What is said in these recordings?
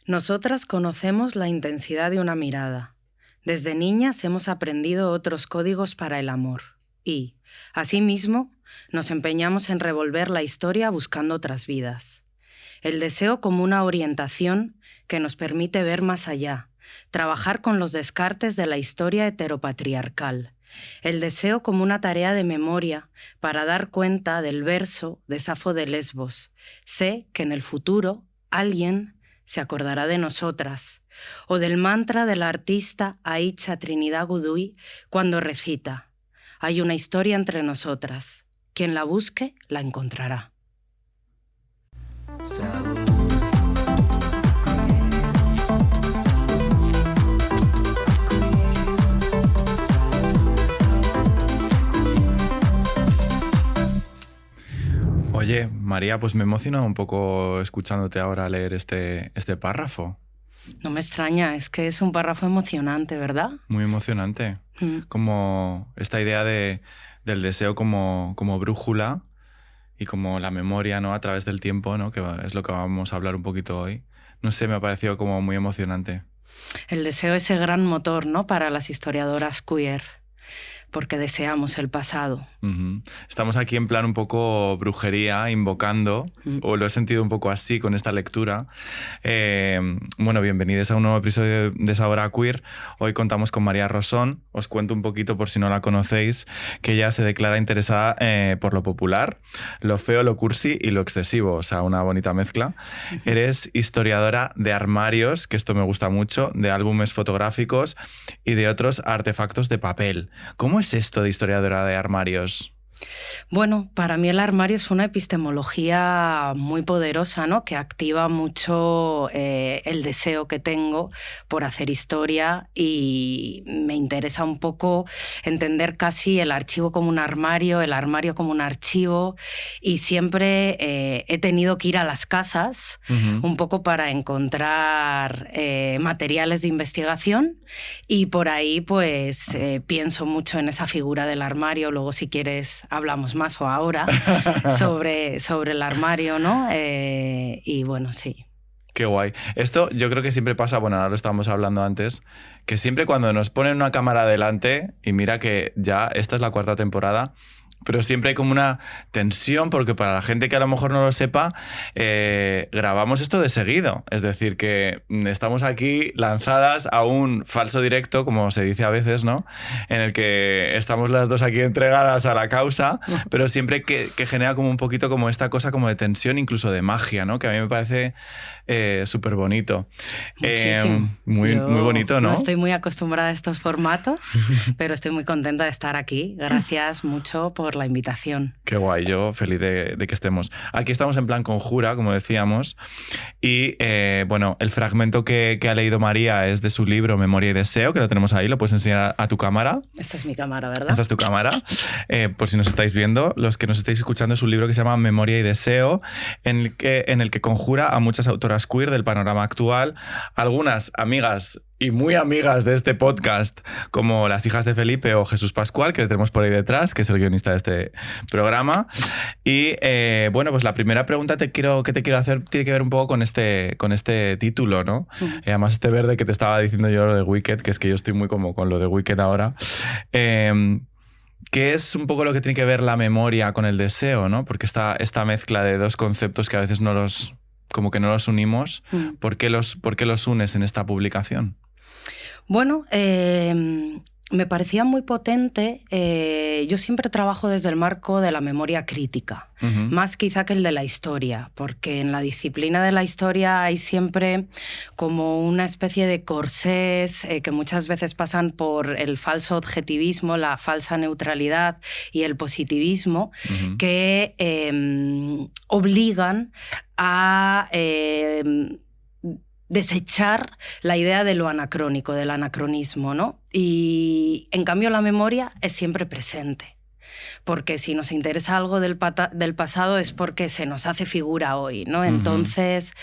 Nosotras conocemos la intensidad de una mirada. Desde niñas hemos aprendido otros códigos para el amor y, asimismo, nos empeñamos en revolver la historia buscando otras vidas. El deseo como una orientación que nos permite ver más allá, trabajar con los descartes de la historia heteropatriarcal. El deseo como una tarea de memoria para dar cuenta del verso de Safo de Lesbos. Sé que en el futuro alguien se acordará de nosotras, o del mantra de la artista Aicha Trinidad Godoy cuando recita: hay una historia entre nosotras, quien la busque la encontrará. Oye, María, pues me emociona un poco escuchándote ahora leer este párrafo. No me extraña, es que es un párrafo emocionante, ¿verdad? Muy emocionante. Como esta idea del deseo como brújula y como la memoria, ¿no? A través del tiempo, ¿no? Que es lo que vamos a hablar un poquito hoy. No sé, me ha parecido como muy emocionante. El deseo, ese gran motor, ¿no? Para las historiadoras queer, porque deseamos el pasado. Estamos aquí en plan un poco brujería, invocando, o lo he sentido un poco así con esta lectura. Bueno, bienvenidos a un nuevo episodio de Esa Hora Queer. Hoy contamos con María Rosón. Os cuento un poquito, por si no la conocéis, que ella se declara interesada por lo popular, lo feo, lo cursi y lo excesivo, o sea, una bonita mezcla. Eres historiadora de armarios, que esto me gusta mucho, de álbumes fotográficos y de otros artefactos de papel. ¿Cómo es esto de historiadora de armarios? Bueno, para mí el armario es una epistemología muy poderosa, ¿no? Que activa mucho el deseo que tengo por hacer historia, y me interesa un poco entender casi el archivo como un armario, el armario como un archivo, y siempre he tenido que ir a las casas un poco para encontrar materiales de investigación, y por ahí pues pienso mucho en esa figura del armario. Luego, si quieres, hablamos más o ahora sobre el armario, ¿no? Y bueno, sí. Qué guay. Esto yo creo que siempre pasa, bueno, ahora lo estábamos hablando antes, que siempre cuando nos ponen una cámara delante, y mira que ya esta es la 4ª temporada, pero siempre hay como una tensión, porque para la gente que a lo mejor no lo sepa, grabamos esto de seguido. Es decir, que estamos aquí lanzadas a un falso directo, como se dice a veces, ¿no? En el que estamos las dos aquí entregadas a la causa, pero siempre que genera como un poquito como esta cosa como de tensión, incluso de magia, ¿no? Que a mí me parece súper bonito. Muchísimo. Muy bonito, ¿no? No estoy muy acostumbrada a estos formatos, pero estoy muy contenta de estar aquí. Gracias mucho por la invitación. Qué guay, yo feliz de que estemos. Aquí estamos en plan conjura, como decíamos, y bueno, el fragmento que ha leído María es de su libro Memoria y Deseo, que lo tenemos ahí, lo puedes enseñar a tu cámara. Esta es mi cámara, ¿verdad? Esta es tu cámara. Por si nos estáis viendo, los que nos estáis escuchando, es un libro que se llama Memoria y Deseo, en el que conjura a muchas autoras queer del panorama actual, algunas amigas y muy amigas de este podcast, como Las Hijas de Felipe o Jesús Pascual, que le tenemos por ahí detrás, que es el guionista de este programa. Y bueno, pues la primera pregunta que te quiero hacer tiene que ver un poco con este título, ¿no? Además, este verde que te estaba diciendo yo, lo de Wicked, que es que yo estoy muy como con lo de Wicked ahora. Que es un poco lo que tiene que ver la memoria con el deseo, ¿no? Porque esta mezcla de dos conceptos que a veces no los unimos. ¿Por qué los unes en esta publicación? Bueno, me parecía muy potente. Yo siempre trabajo desde el marco de la memoria crítica, más quizá que el de la historia, porque en la disciplina de la historia hay siempre como una especie de corsés que muchas veces pasan por el falso objetivismo, la falsa neutralidad y el positivismo, que obligan a desechar la idea de lo anacrónico, del anacronismo, ¿no? Y en cambio la memoria es siempre presente. porque si nos interesa algo del pasado es porque se nos hace figura hoy, ¿no? Entonces,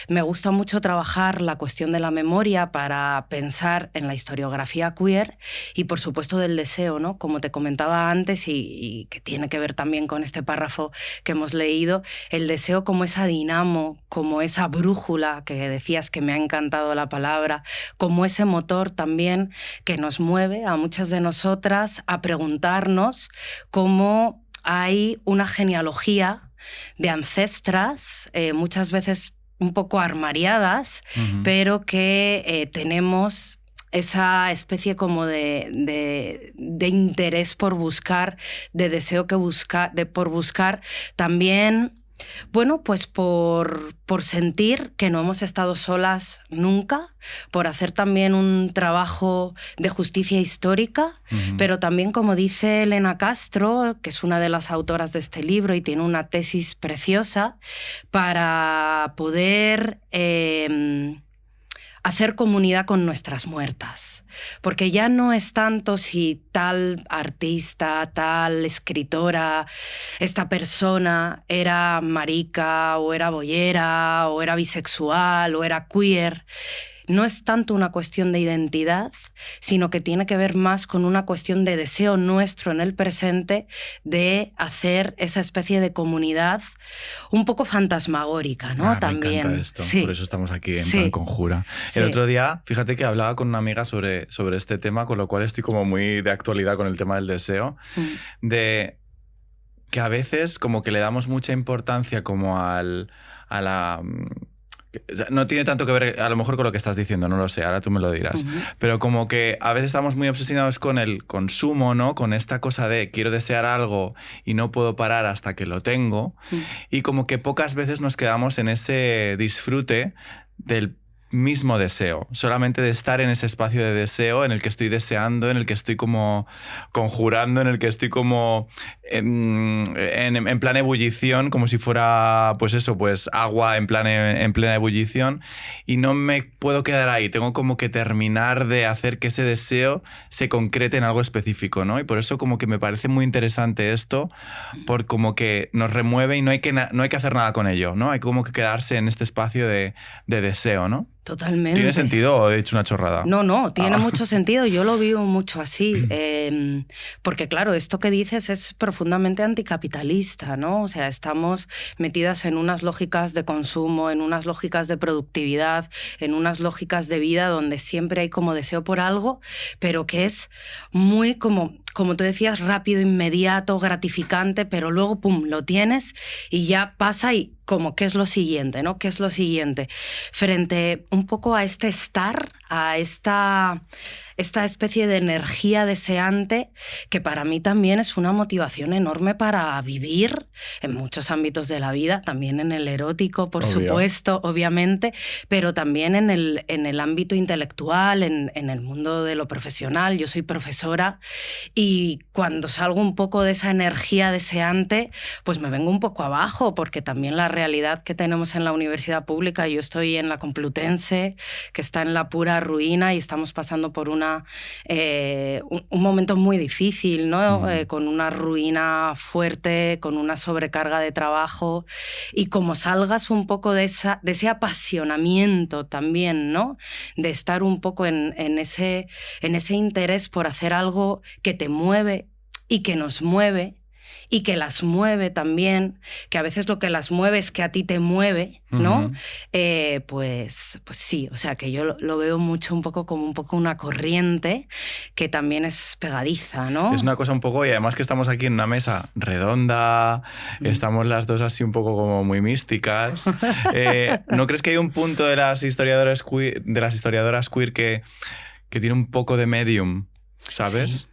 me gusta mucho trabajar la cuestión de la memoria para pensar en la historiografía queer y, por supuesto, del deseo, ¿no? Como te comentaba antes y que tiene que ver también con este párrafo que hemos leído, el deseo como esa dinamo, como esa brújula que decías, que me ha encantado la palabra, como ese motor también que nos mueve a muchas de nosotras a preguntarnos cómo hay una genealogía de ancestras, muchas veces un poco armariadas, pero que tenemos esa especie como de interés por buscar, de deseo por buscar también, bueno, pues por sentir que no hemos estado solas nunca, por hacer también un trabajo de justicia histórica, pero también, como dice Elena Castro, que es una de las autoras de este libro y tiene una tesis preciosa, para poder hacer comunidad con nuestras muertas. Porque ya no es tanto si tal artista, tal escritora, esta persona era marica o era boyera o era bisexual o era queer. No es tanto una cuestión de identidad, sino que tiene que ver más con una cuestión de deseo nuestro en el presente de hacer esa especie de comunidad un poco fantasmagórica, ¿no? También. Me encanta esto, sí. Por eso estamos aquí en Sí. plan conjura. Sí. El otro día, fíjate que hablaba con una amiga sobre este tema, con lo cual estoy como muy de actualidad con el tema del deseo, de que a veces como que le damos mucha importancia como a la... No tiene tanto que ver a lo mejor con lo que estás diciendo, no lo sé, ahora tú me lo dirás. Pero como que a veces estamos muy obsesionados con el consumo, ¿no? Con esta cosa de quiero desear algo y no puedo parar hasta que lo tengo. Y como que pocas veces nos quedamos en ese disfrute del mismo deseo, solamente de estar en ese espacio de deseo en el que estoy deseando, en el que estoy como conjurando, en el que estoy como en plena ebullición, como si fuera pues eso, pues agua en plena ebullición, y no me puedo quedar ahí, tengo como que terminar de hacer que ese deseo se concrete en algo específico, ¿no? Y por eso como que me parece muy interesante esto, por como que nos remueve y no hay que hacer nada con ello, ¿no? Hay como que quedarse en este espacio de deseo, ¿no? Totalmente. ¿Tiene sentido o he dicho una chorrada? No, tiene mucho sentido. Yo lo vivo mucho así. Porque, claro, esto que dices es profundamente anticapitalista, ¿no? O sea, estamos metidas en unas lógicas de consumo, en unas lógicas de productividad, en unas lógicas de vida donde siempre hay como deseo por algo, pero que es muy como tú decías, rápido, inmediato, gratificante, pero luego, pum, lo tienes y ya pasa y como, ¿qué es lo siguiente, no? ¿Qué es lo siguiente? Frente un poco a este estar, a esta especie de energía deseante que para mí también es una motivación enorme para vivir en muchos ámbitos de la vida, también en el erótico, por supuesto, obviamente, pero también en el ámbito intelectual, en el mundo de lo profesional. Yo soy profesora y cuando salgo un poco de esa energía deseante, pues me vengo un poco abajo, porque también la realidad que tenemos en la universidad pública, yo estoy en la Complutense, que está en la pura ruina y estamos pasando por un momento muy difícil, ¿no? Con una ruina fuerte, con una sobrecarga de trabajo, y como salgas un poco de ese apasionamiento también, ¿no? De estar un poco en ese interés por hacer algo que te mueve y que nos mueve y que las mueve también, que a veces lo que las mueve es que a ti te mueve, ¿no? Pues sí, o sea que yo lo veo mucho un poco como una corriente que también es pegadiza, ¿no? Es una cosa un poco, y además que estamos aquí en una mesa redonda, estamos las dos así un poco como muy místicas. ¿No crees que hay un punto de las historiadoras queer que tiene un poco de medium, ¿sabes? Sí.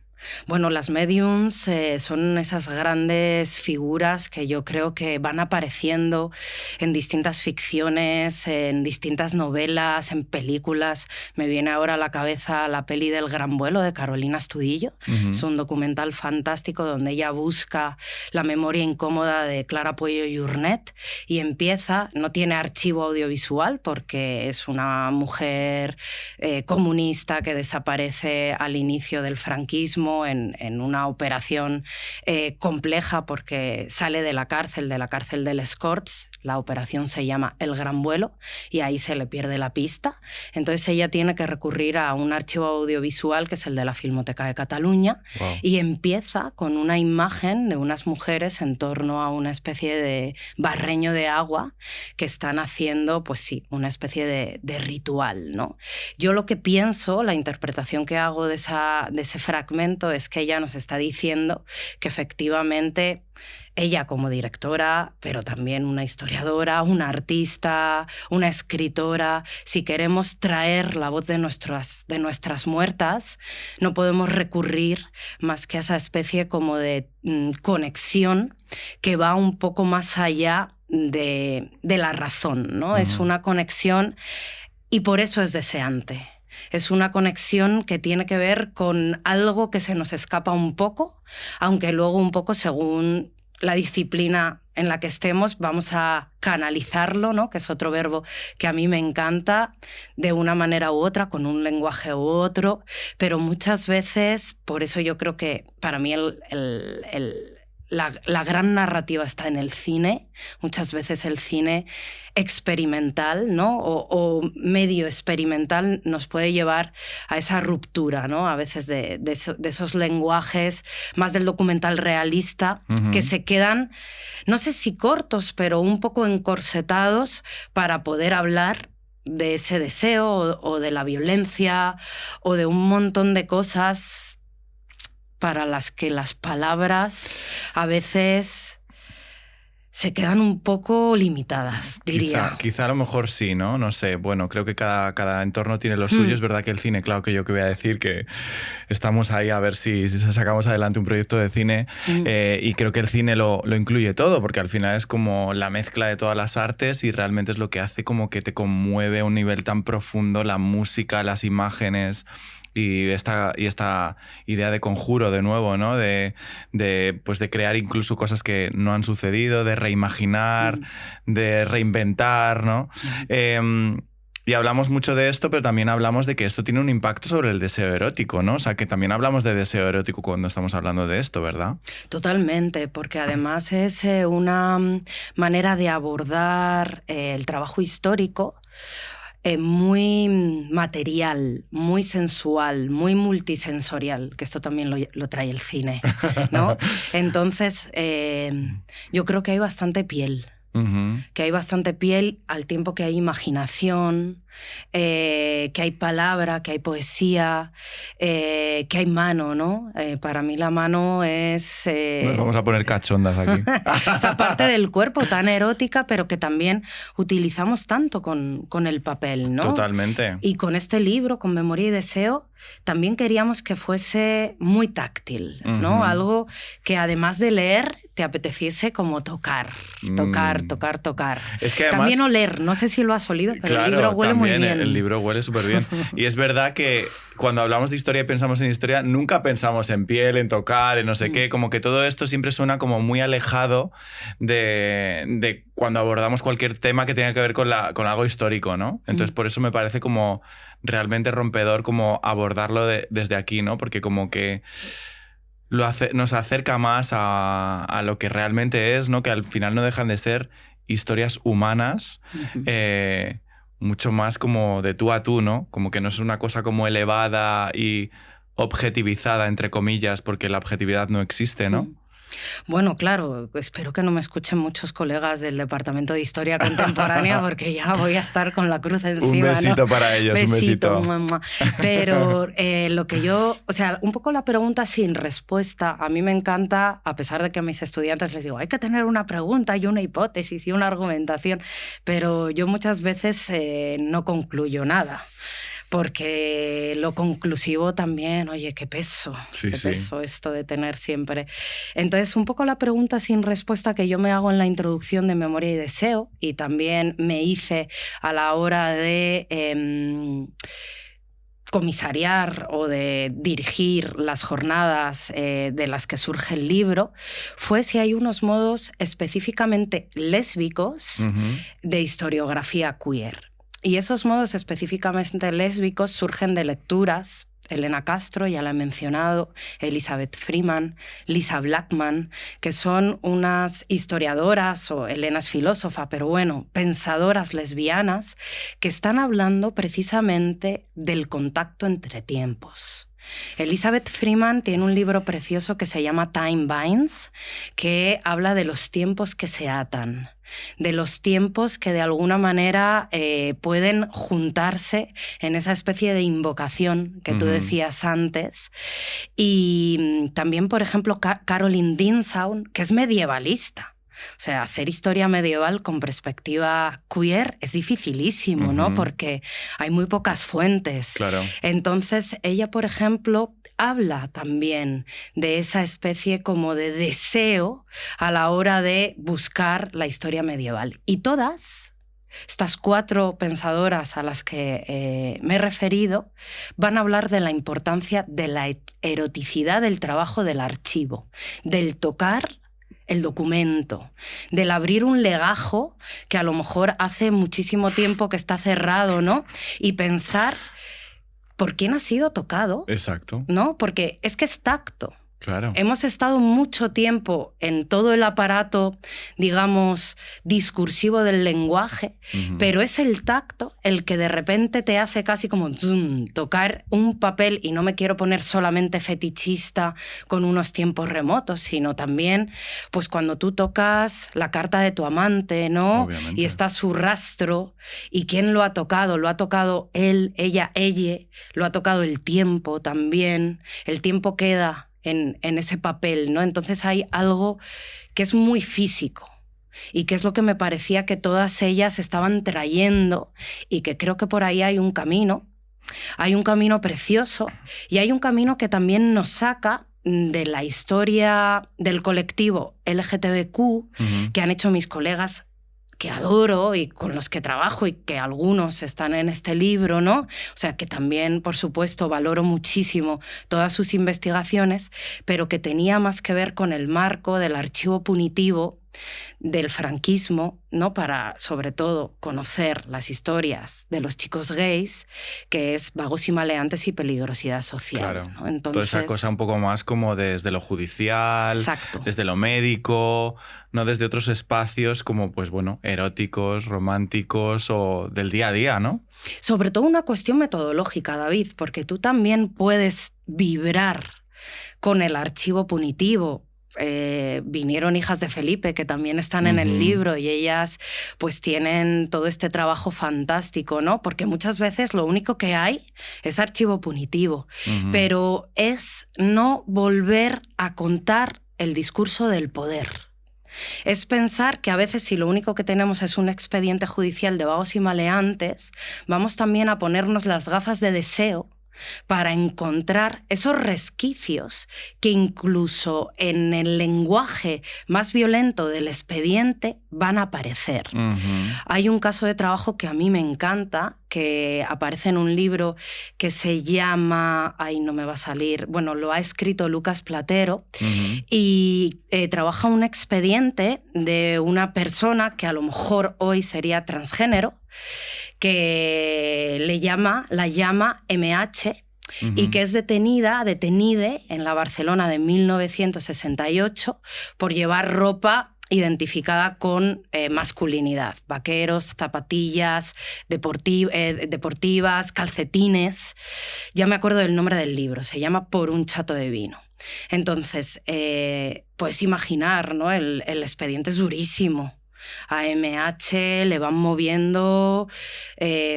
Bueno, las mediums son esas grandes figuras que yo creo que van apareciendo en distintas ficciones, en distintas novelas, en películas. Me viene ahora a la cabeza la peli del Gran Vuelo de Carolina Estudillo. Es un documental fantástico donde ella busca la memoria incómoda de Clara Puello Yurnet y empieza, no tiene archivo audiovisual porque es una mujer comunista que desaparece al inicio del franquismo, mismo en una operación compleja porque sale de la cárcel del Escorts. La operación se llama El Gran Vuelo y ahí se le pierde la pista. Entonces ella tiene que recurrir a un archivo audiovisual que es el de la Filmoteca de Cataluña. Wow. Y empieza con una imagen de unas mujeres en torno a una especie de barreño de agua que están haciendo, pues sí, una especie de ritual, ¿no? Yo lo que pienso, la interpretación que hago de ese fragmento es que ella nos está diciendo que efectivamente ella como directora, pero también una historiadora, una artista, una escritora, si queremos traer la voz de nuestras muertas, no podemos recurrir más que a esa especie como de conexión que va un poco más allá de la razón, ¿no? Es una conexión y por eso es deseante. Es una conexión que tiene que ver con algo que se nos escapa un poco, aunque luego un poco según la disciplina en la que estemos vamos a canalizarlo, ¿no? Que es otro verbo que a mí me encanta, de una manera u otra, con un lenguaje u otro, pero muchas veces, por eso yo creo que para mí la gran narrativa está en el cine, muchas veces el cine experimental, ¿no? o medio experimental nos puede llevar a esa ruptura, ¿no? A veces de esos lenguajes más del documental realista que se quedan, no sé si cortos, pero un poco encorsetados para poder hablar de ese deseo o de la violencia o de un montón de cosas para las que las palabras a veces se quedan un poco limitadas, diría. Quizá a lo mejor sí, ¿no? No sé, bueno, creo que cada entorno tiene lo suyo. Es verdad que el cine, claro que yo que voy a decir que estamos ahí a ver si sacamos adelante un proyecto de cine y creo que el cine lo incluye todo, porque al final es como la mezcla de todas las artes y realmente es lo que hace como que te conmueve a un nivel tan profundo la música, las imágenes. Y esta idea de conjuro de nuevo, ¿no? De crear incluso cosas que no han sucedido, de reimaginar, de reinventar, ¿no? Y hablamos mucho de esto, pero también hablamos de que esto tiene un impacto sobre el deseo erótico, ¿no? O sea, que también hablamos de deseo erótico cuando estamos hablando de esto, ¿verdad? Totalmente, porque además es una manera de abordar el trabajo histórico muy material, muy sensual, muy multisensorial, que esto también lo trae el cine, ¿no? Entonces, yo creo que hay bastante piel. Que hay bastante piel al tiempo que hay imaginación, que hay palabra, que hay poesía, que hay mano, ¿no? Para mí la mano es... Nos vamos a poner cachondas aquí. Esa parte del cuerpo tan erótica, pero que también utilizamos tanto con el papel, ¿no? Totalmente. Y con este libro, con Memoria y Deseo, también queríamos que fuese muy táctil, ¿no? Algo que además de leer te apeteciese como tocar. Es que además, también oler, no sé si lo has olido, pero claro, el libro huele muy bien. El libro huele súper bien. Y es verdad que cuando hablamos de historia y pensamos en historia, nunca pensamos en piel, en tocar, en no sé qué, como que todo esto siempre suena como muy alejado de cuando abordamos cualquier tema que tenga que ver con algo histórico, ¿no? Entonces por eso me parece como realmente rompedor como abordarlo desde aquí, ¿no? Porque como que nos acerca más a lo que realmente es, ¿no? Que al final no dejan de ser historias humanas, mucho más como de tú a tú, ¿no? Como que no es una cosa como elevada y objetivizada, entre comillas, porque la objetividad no existe, ¿no? Bueno, claro, espero que no me escuchen muchos colegas del Departamento de Historia Contemporánea porque ya voy a estar con la cruz encima. Un besito, ¿no? Para ellos, un besito. Pero lo que yo, o sea, un poco la pregunta sin respuesta, a mí me encanta, a pesar de que a mis estudiantes les digo, hay que tener una pregunta y una hipótesis y una argumentación, pero yo muchas veces no concluyo nada. Porque lo conclusivo también, oye, qué peso, peso esto de tener siempre. Entonces, un poco la pregunta sin respuesta que yo me hago en la introducción de Memoria y Deseo, y también me hice a la hora de comisariar o de dirigir las jornadas de las que surge el libro, fue si hay unos modos específicamente lésbicos de historiografía queer. Y esos modos específicamente lésbicos surgen de lecturas Elena Castro, ya la he mencionado, Elizabeth Freeman, Lisa Blackman, que son unas historiadoras, o Elena es filósofa, pero bueno, pensadoras lesbianas, que están hablando precisamente del contacto entre tiempos. Elizabeth Freeman tiene un libro precioso que se llama Time Binds, que habla de los tiempos que se atan, de los tiempos que de alguna manera pueden juntarse en esa especie de invocación que tú decías antes. Y también, por ejemplo, Caroline Dinsau, que es medievalista. O sea, hacer historia medieval con perspectiva queer es dificilísimo, ¿no? Porque hay muy pocas fuentes. Claro. Entonces, ella, por ejemplo, habla también de esa especie como de deseo a la hora de buscar la historia medieval. Y todas estas 4 pensadoras a las que me he referido van a hablar de la importancia de la eroticidad del trabajo del archivo, del tocar el documento, del abrir un legajo que a lo mejor hace muchísimo tiempo que está cerrado, ¿no? Y pensar por quién ha sido tocado. Exacto. ¿No? Porque es que es tacto. Claro. Hemos estado mucho tiempo en todo el aparato, digamos, discursivo del lenguaje, pero es el tacto el que de repente te hace casi como tocar un papel, y no me quiero poner solamente fetichista con unos tiempos remotos, sino también pues cuando tú tocas la carta de tu amante, ¿no? Obviamente. Y está su rastro, y quién lo ha tocado él, ella, lo ha tocado el tiempo también, el tiempo queda en ese papel, ¿no? Entonces hay algo que es muy físico y que es lo que me parecía que todas ellas estaban trayendo, y que creo que por ahí hay un camino precioso, y hay un camino que también nos saca de la historia del colectivo LGTBQ que han hecho mis colegas, que adoro y con los que trabajo, y que algunos están en este libro, ¿no? O sea, que también, por supuesto, valoro muchísimo todas sus investigaciones, pero que tenía más que ver con el marco del archivo punitivo del franquismo, ¿no? Para, sobre todo, conocer las historias de los chicos gays, que es Vagos y Maleantes y Peligrosidad Social. Claro. ¿no? Entonces, toda esa cosa un poco más como desde lo judicial, exacto. Desde lo médico, no desde otros espacios como, pues bueno, eróticos, románticos o del día a día, ¿no? Sobre todo una cuestión metodológica, David, porque tú también puedes vibrar con el archivo punitivo. Vinieron hijas de Felipe, que también están en el libro, y ellas pues tienen todo este trabajo fantástico, ¿no? Porque muchas veces lo único que hay es archivo punitivo, pero es no volver a contar el discurso del poder. Es pensar que a veces, si lo único que tenemos es un expediente judicial de vagos y maleantes, vamos también a ponernos las gafas de deseo para encontrar esos resquicios que incluso en el lenguaje más violento del expediente van a aparecer. Hay un caso de trabajo que a mí me encanta, que aparece en un libro que se llama... no me va a salir... Bueno, lo ha escrito Lucas Platero, y trabaja un expediente de una persona que a lo mejor hoy sería transgénero, que la llama MH, y que es detenide en la Barcelona de 1968 por llevar ropa identificada con masculinidad, vaqueros, zapatillas deportivas, calcetines. Ya me acuerdo del nombre del libro, se llama Por un chato de vino. Entonces, puedes imaginar, ¿no? El expediente es durísimo. A MH le van moviendo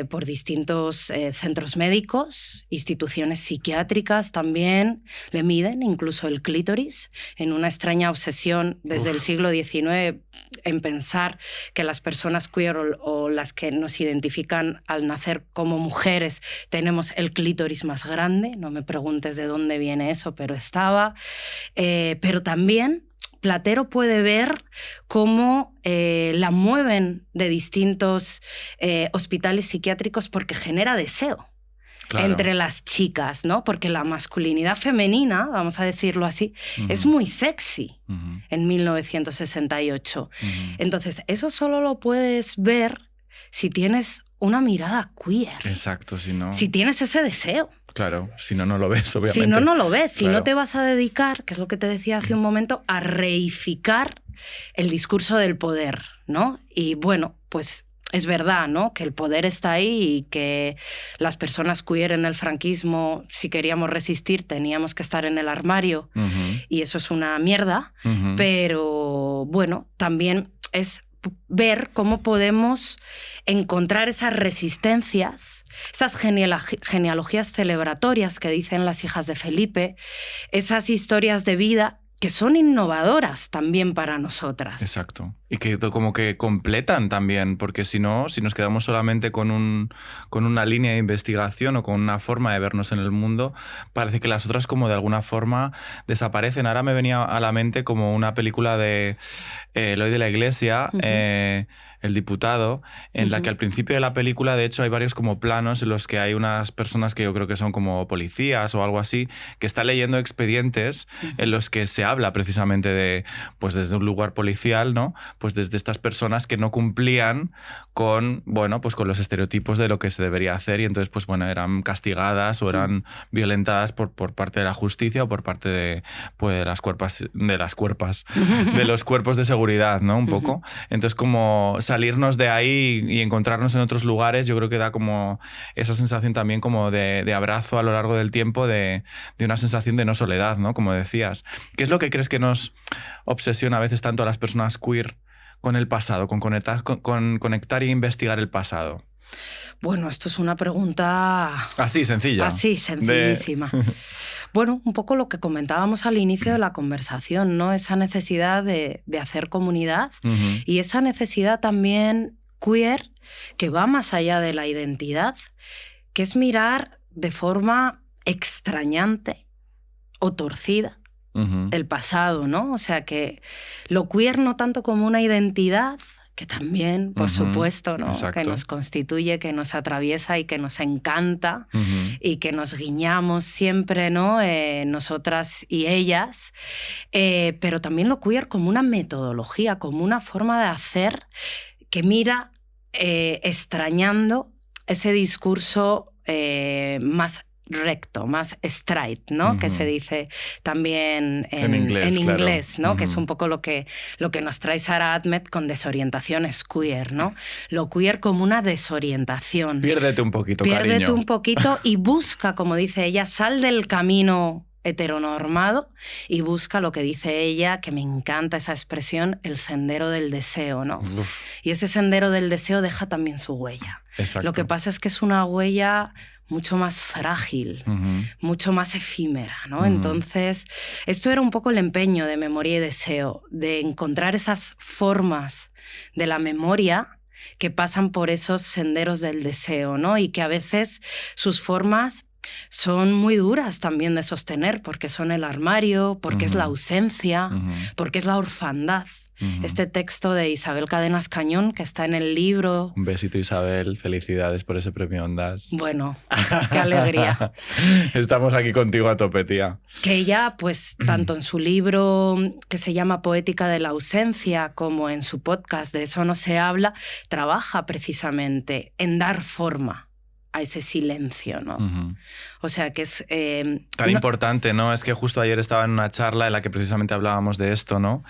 por distintos centros médicos, instituciones psiquiátricas también, le miden incluso el clítoris, en una extraña obsesión desde el siglo XIX en pensar que las personas queer o las que nos identifican al nacer como mujeres tenemos el clítoris más grande. No me preguntes de dónde viene eso, pero estaba. Pero también Platero puede ver cómo la mueven de distintos hospitales psiquiátricos porque genera deseo. Claro. Entre las chicas, ¿no? Porque la masculinidad femenina, vamos a decirlo así, es muy sexy en 1968. Entonces, eso solo lo puedes ver si tienes una mirada queer. Exacto, si no... Si tienes ese deseo. Claro, si no, no lo ves, obviamente. Si no, no lo ves. Si Claro. no te vas a dedicar, que es lo que te decía hace un momento, a reificar el discurso del poder, ¿no? Y bueno, pues es verdad, ¿no? Que el poder está ahí y que las personas queer en el franquismo, si queríamos resistir, teníamos que estar en el armario y eso es una mierda, pero bueno, también es ver cómo podemos encontrar esas resistencias, esas genealogías celebratorias que dicen las hijas de Felipe, esas historias de vida que son innovadoras también para nosotras. Exacto. Y que como que completan también, porque si no, si nos quedamos solamente con una línea de investigación o con una forma de vernos en el mundo, parece que las otras como de alguna forma desaparecen. Ahora me venía a la mente como una película de Eloy de la Iglesia, El Diputado, en la que al principio de la película, de hecho, hay varios como planos en los que hay unas personas que yo creo que son como policías o algo así, que están leyendo expedientes en los que se habla precisamente de, pues desde un lugar policial, ¿no? Pues desde estas personas que no cumplían con, bueno, pues con los estereotipos de lo que se debería hacer y entonces, pues bueno, eran castigadas o eran violentadas por parte de la justicia o por parte de, pues, de los cuerpos de seguridad, ¿no? Un poco. Entonces, como salirnos de ahí y encontrarnos en otros lugares, yo creo que da como esa sensación también como de abrazo a lo largo del tiempo, de una sensación de no soledad, ¿no? Como decías. ¿Qué es lo que crees que nos obsesiona a veces tanto a las personas queer con el pasado, con conectar e investigar el pasado? Bueno, esto es una pregunta... Así, sencilla. Así, sencillísima. Bueno, un poco lo que comentábamos al inicio de la conversación, ¿no? Esa necesidad de hacer comunidad y esa necesidad también queer que va más allá de la identidad, que es mirar de forma extrañante o torcida el pasado, ¿no? O sea, que lo queer no tanto como una identidad, que también, por supuesto, ¿no? Exacto. Que nos constituye, que nos atraviesa y que nos encanta y que nos guiñamos siempre, ¿no? Nosotras y ellas, pero también lo queer como una metodología, como una forma de hacer que mira extrañando ese discurso más recto, más straight, ¿no? Que se dice también en inglés, claro. ¿no? Que es un poco lo que nos trae Sara Ahmed con Desorientaciones queer, ¿no? Lo queer como una desorientación. Piérdete un poquito, Piérdete cariño. un poquito y busca, como dice ella, sal del camino heteronormado y busca lo que dice ella, que me encanta esa expresión, el sendero del deseo, ¿no? Y ese sendero del deseo deja también su huella. Exacto. Lo que pasa es que es una huella mucho más frágil, mucho más efímera, ¿no? Entonces, esto era un poco el empeño de Memoria y Deseo, de encontrar esas formas de la memoria que pasan por esos senderos del deseo, ¿no? Y que a veces sus formas son muy duras también de sostener, porque son el armario, porque es la ausencia, porque es la orfandad. Este texto de Isabel Cadenas Cañón, que está en el libro... Un besito, Isabel. Felicidades por ese premio Ondas. Bueno, qué alegría. Estamos aquí contigo a tope, tía. Que ella, pues, tanto en su libro que se llama Poética de la ausencia, como en su podcast De eso no se habla, trabaja precisamente en dar forma a ese silencio, ¿no? O sea, que es... Tan importante, ¿no? Es que justo ayer estaba en una charla en la que precisamente hablábamos de esto, ¿no?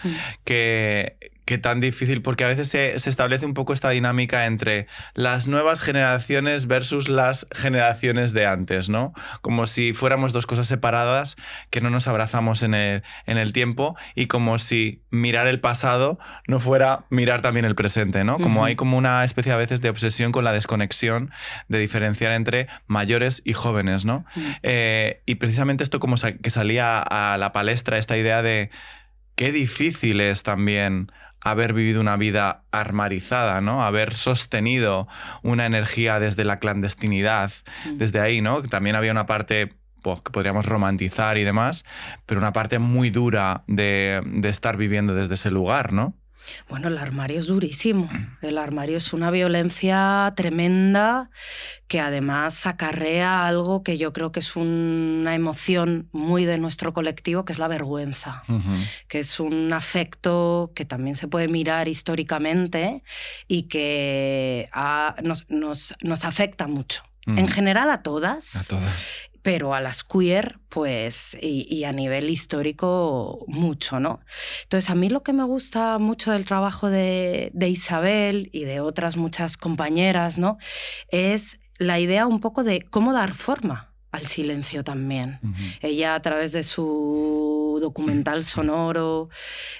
Que tan difícil, porque a veces se establece un poco esta dinámica entre las nuevas generaciones versus las generaciones de antes, ¿no? Como si fuéramos dos cosas separadas que no nos abrazamos en el tiempo y como si mirar el pasado no fuera mirar también el presente, ¿no? Como hay como una especie a veces de obsesión con la desconexión, de diferenciar entre mayores y jóvenes, ¿no? Y precisamente esto como que salía a la palestra, esta idea de qué difícil es también haber vivido una vida armarizada, ¿no? Haber sostenido una energía desde la clandestinidad, desde ahí, ¿no? También había una parte pues, que podríamos romantizar y demás, pero una parte muy dura de estar viviendo desde ese lugar, ¿no? Bueno, el armario es durísimo. El armario es una violencia tremenda que además acarrea algo que yo creo que es una emoción muy de nuestro colectivo, que es la vergüenza, que es un afecto que también se puede mirar históricamente y que nos afecta mucho. En general a todas. A todas. Pero a las queer, pues, y a nivel histórico, mucho, ¿no? Entonces, a mí lo que me gusta mucho del trabajo de Isabel y de otras muchas compañeras, ¿no? Es la idea un poco de cómo dar forma al silencio también. Ella, a través de su documental sonoro,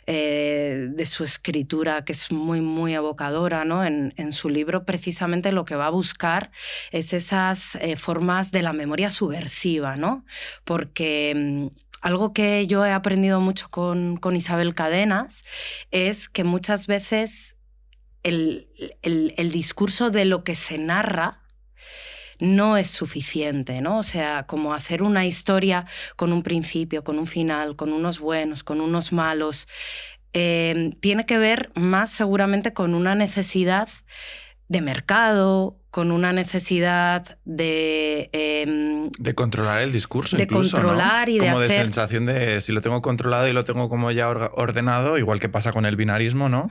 de su escritura, que es muy, muy evocadora, ¿no? En su libro, precisamente lo que va a buscar es esas formas de la memoria subversiva, ¿no? Porque algo que yo he aprendido mucho con Isabel Cadenas es que muchas veces el discurso de lo que se narra no es suficiente, ¿no? O sea, como hacer una historia con un principio, con un final, con unos buenos, con unos malos, tiene que ver más seguramente con una necesidad de mercado, con una necesidad de controlar el discurso, de incluso, controlar, ¿no? y como de hacer... sensación de si lo tengo controlado y lo tengo como ya ordenado, igual que pasa con el binarismo, ¿no?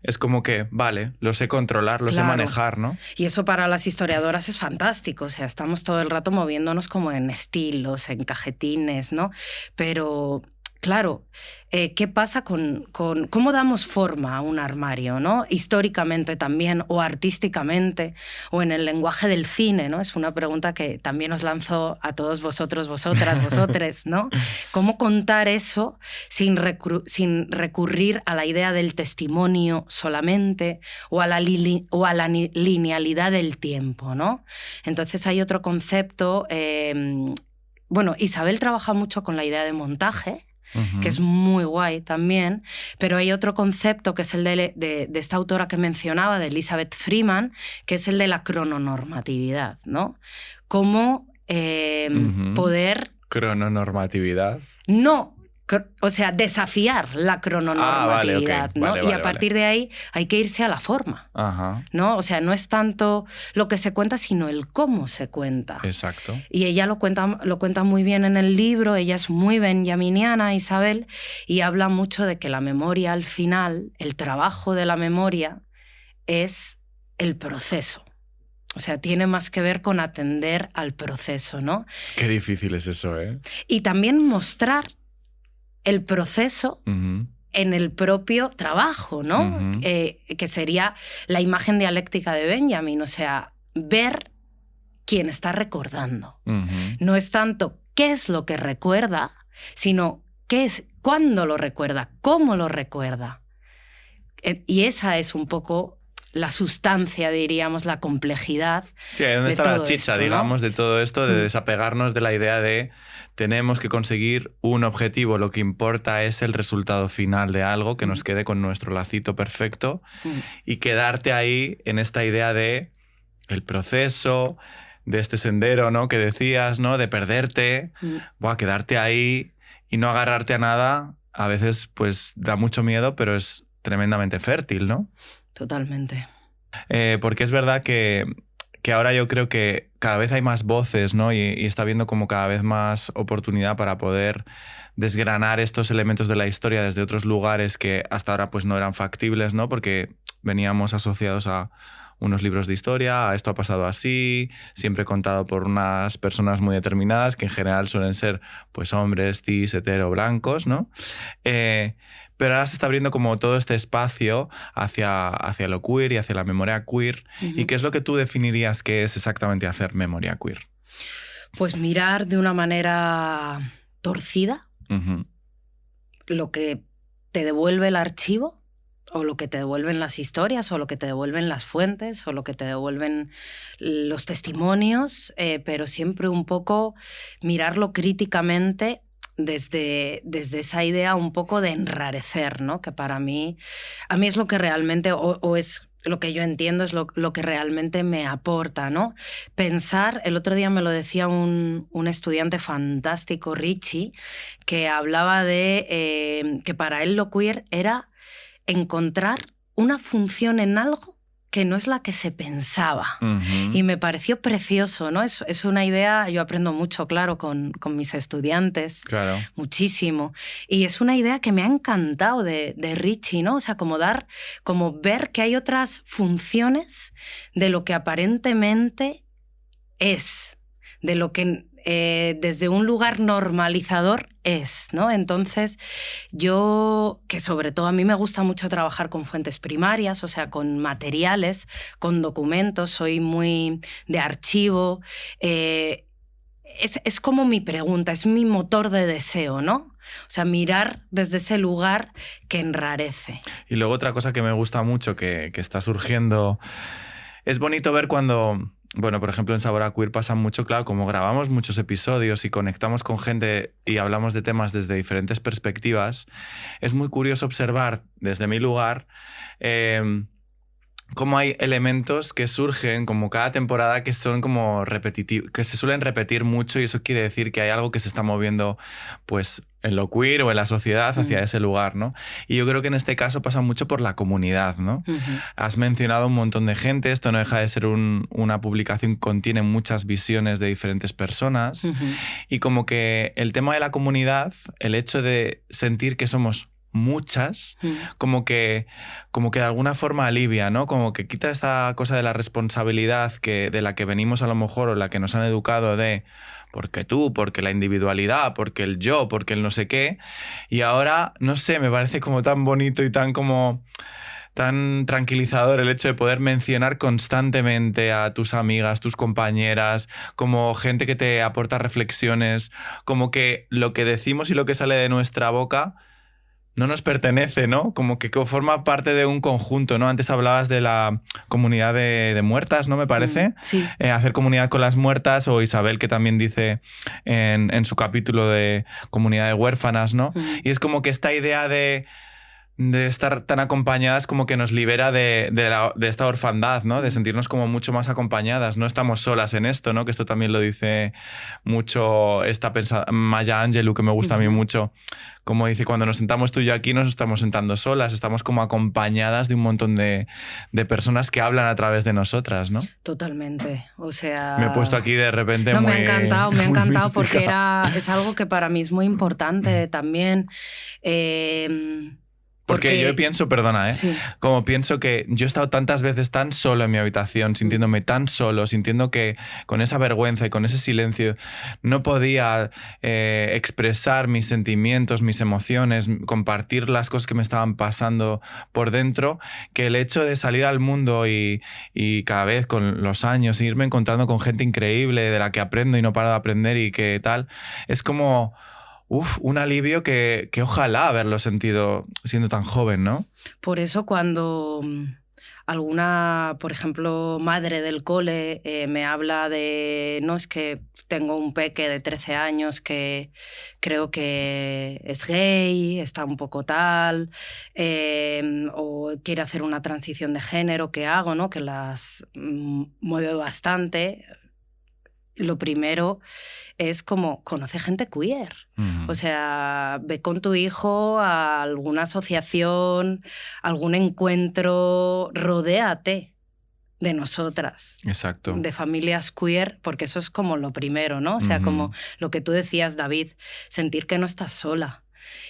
Es como que, vale, lo sé controlar, lo sé manejar, ¿no? Y eso para las historiadoras es fantástico, o sea, estamos todo el rato moviéndonos como en estilos, en cajetines, ¿no? Pero... Claro, ¿qué pasa con cómo damos forma a un armario, ¿no? Históricamente también, o artísticamente, o en el lenguaje del cine, ¿no? Es una pregunta que también os lanzo a todos vosotros, vosotras, vosotres, ¿no? ¿Cómo contar eso sin recurrir a la idea del testimonio solamente o a la linealidad del tiempo, ¿no? Entonces hay otro concepto... bueno, Isabel trabaja mucho con la idea de montaje, que es muy guay también, pero hay otro concepto que es el de esta autora que mencionaba, de Elizabeth Freeman, que es el de la crononormatividad, ¿no? Cómo poder... ¿Crononormatividad? No, o sea, desafiar la crononormatividad, ¿no? Y a partir de ahí hay que irse a la forma, ¿no? O sea, no es tanto lo que se cuenta, sino el cómo se cuenta. Exacto. Y ella lo cuenta muy bien en el libro, ella es muy benjaminiana, Isabel, y habla mucho de que la memoria al final, el trabajo de la memoria, es el proceso. O sea, tiene más que ver con atender al proceso, ¿no? Qué difícil es eso, ¿eh? Y también mostrar el proceso en el propio trabajo, ¿no? Que sería la imagen dialéctica de Benjamin, o sea, ver quién está recordando. No es tanto qué es lo que recuerda, sino cuándo lo recuerda, cómo lo recuerda. Y esa es un poco la sustancia, diríamos, la complejidad. Sí, ¿dónde está la chicha, esto, digamos, ¿no? De todo esto, de desapegarnos de la idea de tenemos que conseguir un objetivo, lo que importa es el resultado final de algo, que nos quede con nuestro lacito perfecto y quedarte ahí en esta idea de el proceso, de este sendero, ¿no? Que decías, ¿no? De perderte, quedarte ahí y no agarrarte a nada, a veces pues da mucho miedo, pero es tremendamente fértil, ¿no? Totalmente. Porque es verdad que ahora yo creo que cada vez hay más voces, ¿no? Y está habiendo como cada vez más oportunidad para poder desgranar estos elementos de la historia desde otros lugares que hasta ahora pues no eran factibles, ¿no? Porque veníamos asociados a unos libros de historia, a esto ha pasado así, siempre contado por unas personas muy determinadas que en general suelen ser pues hombres cis, hetero, blancos, ¿no? Pero ahora se está abriendo como todo este espacio hacia lo queer y hacia la memoria queer. ¿Y qué es lo que tú definirías que es exactamente hacer memoria queer? Pues mirar de una manera torcida lo que te devuelve el archivo, o lo que te devuelven las historias, o lo que te devuelven las fuentes, o lo que te devuelven los testimonios, pero siempre un poco mirarlo críticamente desde esa idea un poco de enrarecer, ¿no? Que para mí, a mí es lo que realmente, o es lo que yo entiendo, es lo que realmente me aporta, ¿no? Pensar, el otro día me lo decía un estudiante fantástico, Richie, que hablaba de que para él lo queer era encontrar una función en algo que no es la que se pensaba. Y me pareció precioso, ¿no? Es una idea, yo aprendo mucho, claro, con mis estudiantes, Claro. muchísimo. Y es una idea que me ha encantado de Ricci, ¿no? O sea, como ver que hay otras funciones de lo que aparentemente es, de lo que desde un lugar normalizador es, ¿no? Entonces, yo, que sobre todo a mí me gusta mucho trabajar con fuentes primarias, o sea, con materiales, con documentos, soy muy de archivo. Es como mi pregunta, es mi motor de deseo, ¿no? O sea, mirar desde ese lugar que enrarece. Y luego otra cosa que me gusta mucho que está surgiendo, es bonito ver cuando, bueno, por ejemplo en Sabor a Queer pasa mucho, claro, como grabamos muchos episodios y conectamos con gente y hablamos de temas desde diferentes perspectivas, es muy curioso observar desde mi lugar cómo hay elementos que surgen como cada temporada que son como repetitivos, que se suelen repetir mucho, y eso quiere decir que hay algo que se está moviendo pues en lo queer o en la sociedad hacia ese lugar, ¿no? Y yo creo que en este caso pasa mucho por la comunidad, ¿no? Has mencionado un montón de gente, esto no deja de ser una publicación que contiene muchas visiones de diferentes personas, y como que el tema de la comunidad, el hecho de sentir que somos muchas, como que de alguna forma alivia, ¿no? Como que quita esta cosa de la responsabilidad de la que venimos a lo mejor, o la que nos han educado de porque tú, porque la individualidad, porque el yo, porque el no sé qué. Y ahora, no sé, me parece como tan bonito y tan tranquilizador el hecho de poder mencionar constantemente a tus amigas, tus compañeras, como gente que te aporta reflexiones, como que lo que decimos y lo que sale de nuestra boca no nos pertenece, ¿no? Como que forma parte de un conjunto, ¿no? Antes hablabas de la comunidad de muertas, ¿no? Me parece. Sí. Hacer comunidad con las muertas, o Isabel, que también dice en su capítulo de comunidad de huérfanas, ¿no? Y es como que esta idea de estar tan acompañadas como que nos libera de esta orfandad, ¿no? De sentirnos como mucho más acompañadas. No estamos solas en esto, ¿no? Que esto también lo dice mucho esta Maya Angelou, que me gusta a mí mucho. Como dice, cuando nos sentamos tú y yo aquí, nos estamos sentando solas, estamos como acompañadas de un montón de personas que hablan a través de nosotras, ¿no? Totalmente, o sea... Me he puesto aquí de repente no, muy... me ha encantado mística. porque es algo que para mí es muy importante también. Porque yo pienso, perdona, Sí. como pienso que yo he estado tantas veces tan solo en mi habitación, sintiéndome tan solo, sintiendo que con esa vergüenza y con ese silencio no podía expresar mis sentimientos, mis emociones, compartir las cosas que me estaban pasando por dentro, que el hecho de salir al mundo y cada vez con los años irme encontrando con gente increíble de la que aprendo y no paro de aprender y que tal, es como... un alivio que ojalá haberlo sentido siendo tan joven, ¿no? Por eso cuando alguna, por ejemplo, madre del cole me habla de, no, es que tengo un peque de 13 años que creo que es gay, está un poco tal, o quiere hacer una transición de género, ¿qué hago? ¿No? Que las mueve bastante. Lo primero es como conoce gente queer. O sea, ve con tu hijo a alguna asociación, algún encuentro, rodéate de nosotras. Exacto. De familias queer, porque eso es como lo primero, ¿no? O sea, como lo que tú decías, David, sentir que no estás sola.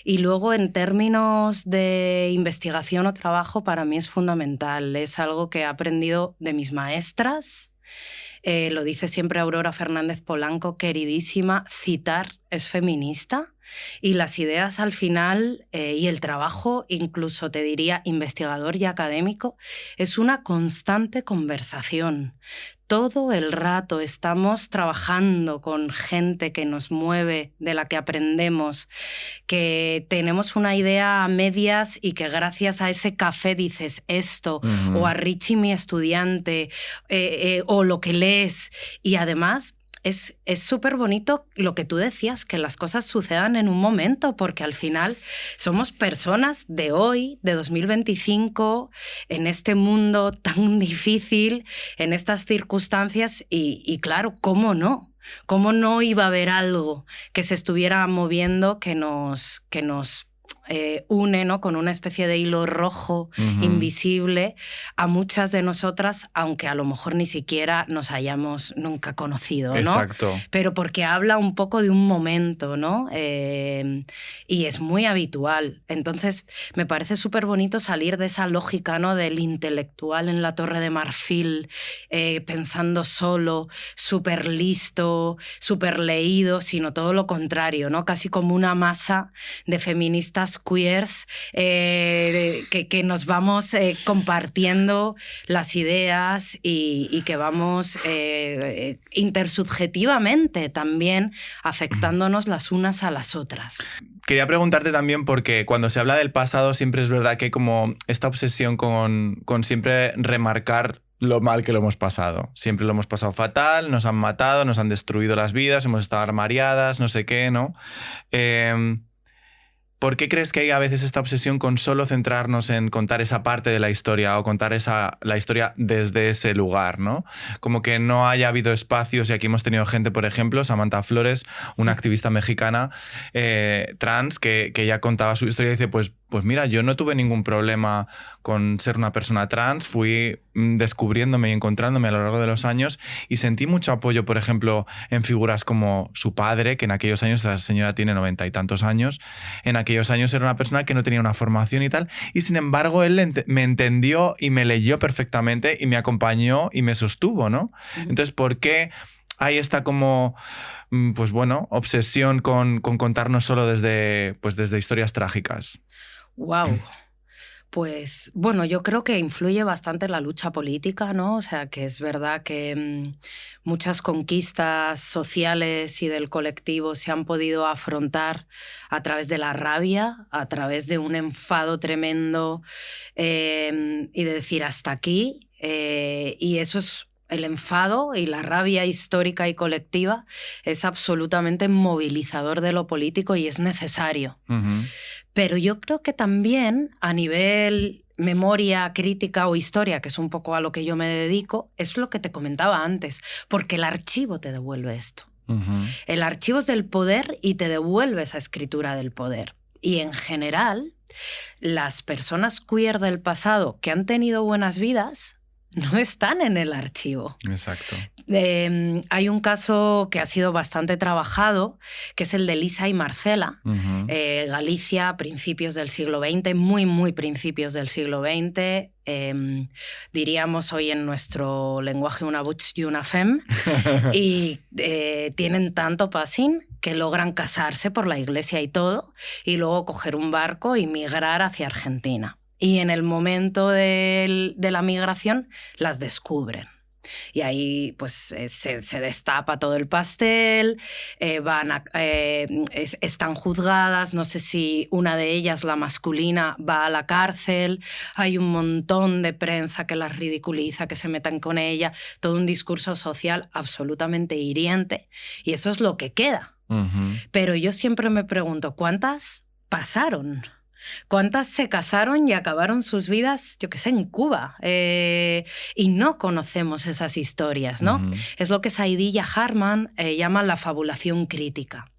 Y luego, en términos de investigación o trabajo, para mí es fundamental. Es algo que he aprendido de mis maestras. Lo dice siempre Aurora Fernández Polanco, queridísima, citar es feminista, y las ideas al final y el trabajo, incluso te diría investigador y académico, es una constante conversación. Todo el rato estamos trabajando con gente que nos mueve, de la que aprendemos, que tenemos una idea a medias y que gracias a ese café dices esto, o a Richie, mi estudiante, o lo que lees. Y además es súper bonito lo que tú decías, que las cosas sucedan en un momento, porque al final somos personas de hoy, de 2025, en este mundo tan difícil, en estas circunstancias, y claro, ¿cómo no? ¿Cómo no iba a haber algo que se estuviera moviendo que nos une, ¿no?, con una especie de hilo rojo invisible a muchas de nosotras, aunque a lo mejor ni siquiera nos hayamos nunca conocido, ¿no? Exacto. Pero porque habla un poco de un momento, ¿no? Y es muy habitual. Entonces, me parece súper bonito salir de esa lógica, ¿no?, del intelectual en la Torre de Marfil, pensando solo, súper listo, súper leído, sino todo lo contrario, ¿no? Casi como una masa de feministas queers que nos vamos compartiendo las ideas y que vamos intersubjetivamente también afectándonos las unas a las otras. Quería preguntarte también porque cuando se habla del pasado siempre es verdad que hay como esta obsesión con siempre remarcar lo mal que lo hemos pasado. Siempre lo hemos pasado fatal, nos han matado, nos han destruido las vidas, hemos estado armariadas, no sé qué, ¿no? ¿Por qué crees que hay a veces esta obsesión con solo centrarnos en contar esa parte de la historia o contar la historia desde ese lugar, ¿no? Como que no haya habido espacios, y aquí hemos tenido gente, por ejemplo, Samantha Flores, una activista mexicana trans, que ya contaba su historia y dice, pues mira, yo no tuve ningún problema con ser una persona trans, fui descubriéndome y encontrándome a lo largo de los años y sentí mucho apoyo, por ejemplo, en figuras como su padre, que en aquellos años, esa señora tiene 90 y tantos años, en aquellos años era una persona que no tenía una formación y tal, y sin embargo él me entendió y me leyó perfectamente y me acompañó y me sostuvo, ¿no? Entonces, ¿por qué hay esta como, pues bueno, obsesión con contarnos solo desde historias trágicas? ¡Wow! Pues bueno, yo creo que influye bastante la lucha política, ¿no? O sea, que es verdad que muchas conquistas sociales y del colectivo se han podido afrontar a través de la rabia, a través de un enfado tremendo y de decir hasta aquí. Y eso es el enfado y la rabia histórica y colectiva es absolutamente movilizador de lo político y es necesario. Pero yo creo que también a nivel memoria crítica o historia, que es un poco a lo que yo me dedico, es lo que te comentaba antes, porque el archivo te devuelve esto. El archivo es del poder y te devuelve esa escritura del poder. Y en general, las personas queer del pasado que han tenido buenas vidas no están en el archivo. Exacto. Hay un caso que ha sido bastante trabajado, que es el de Lisa y Marcela, Galicia, principios del siglo XX, muy principios del siglo XX. Diríamos hoy en nuestro lenguaje una butch y una femme, y tienen tanto passing que logran casarse por la iglesia y todo, y luego coger un barco y migrar hacia Argentina. Y en el momento de la migración las descubren. Y ahí pues se destapa todo el pastel, están juzgadas, no sé si una de ellas, la masculina, va a la cárcel, hay un montón de prensa que las ridiculiza, que se metan con ella, todo un discurso social absolutamente hiriente, y eso es lo que queda. Pero yo siempre me pregunto, ¿cuántas pasaron? ¿Cuántas se casaron y acabaron sus vidas, yo qué sé, en Cuba? Y no conocemos esas historias, ¿no? Es lo que Saidiya Harman llama la fabulación crítica,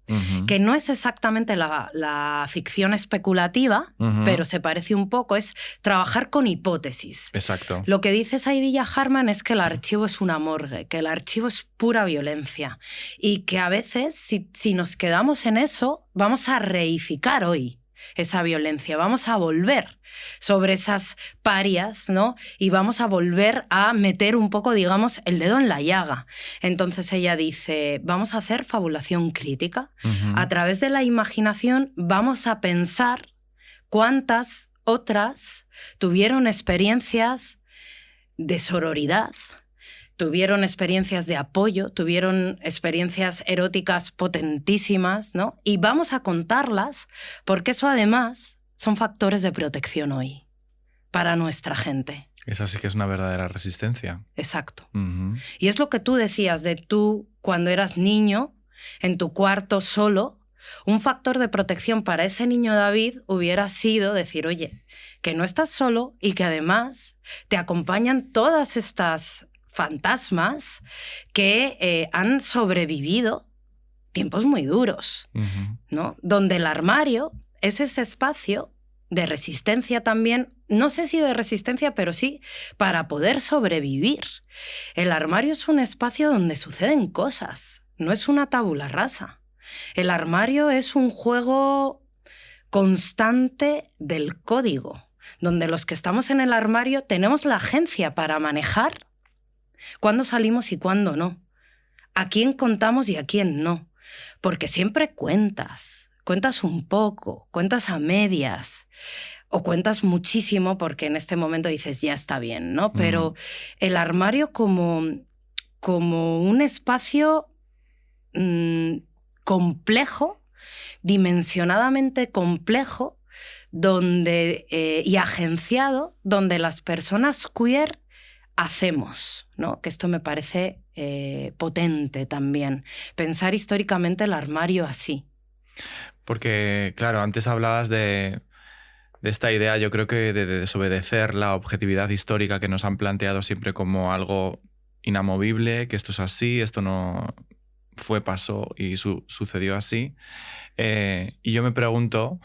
que no es exactamente la ficción especulativa, pero se parece un poco, es trabajar con hipótesis. Exacto. Lo que dice Saidiya Harman es que el archivo es una morgue, que el archivo es pura violencia y que a veces, si nos quedamos en eso, vamos a reificar hoy esa violencia, vamos a volver sobre esas parias, ¿no? Y vamos a volver a meter un poco, digamos, el dedo en la llaga. Entonces ella dice, vamos a hacer fabulación crítica. A través de la imaginación vamos a pensar cuántas otras tuvieron experiencias de sororidad, tuvieron experiencias de apoyo, tuvieron experiencias eróticas potentísimas, ¿no? Y vamos a contarlas porque eso además son factores de protección hoy para nuestra gente. Esa sí que es una verdadera resistencia. Exacto. Y es lo que tú decías de tú cuando eras niño, en tu cuarto solo, un factor de protección para ese niño David hubiera sido decir, oye, que no estás solo y que además te acompañan todas estas fantasmas que han sobrevivido tiempos muy duros, ¿no? Donde el armario es ese espacio de resistencia también, no sé si de resistencia, pero sí para poder sobrevivir. El armario es un espacio donde suceden cosas, no es una tabula rasa. El armario es un juego constante del código, donde los que estamos en el armario tenemos la agencia para manejar cuándo salimos y cuándo no, a quién contamos y a quién no, porque siempre cuentas un poco, cuentas a medias o cuentas muchísimo porque en este momento dices ya está bien, ¿no? Pero el armario como un espacio complejo, dimensionadamente complejo, donde, y agenciado, donde las personas queer hacemos, ¿no? Que esto me parece potente también. Pensar históricamente el armario así. Porque, claro, antes hablabas de esta idea, yo creo que de desobedecer la objetividad histórica que nos han planteado siempre como algo inamovible, que esto es así, esto no pasó y sucedió así. Y yo te pregunto,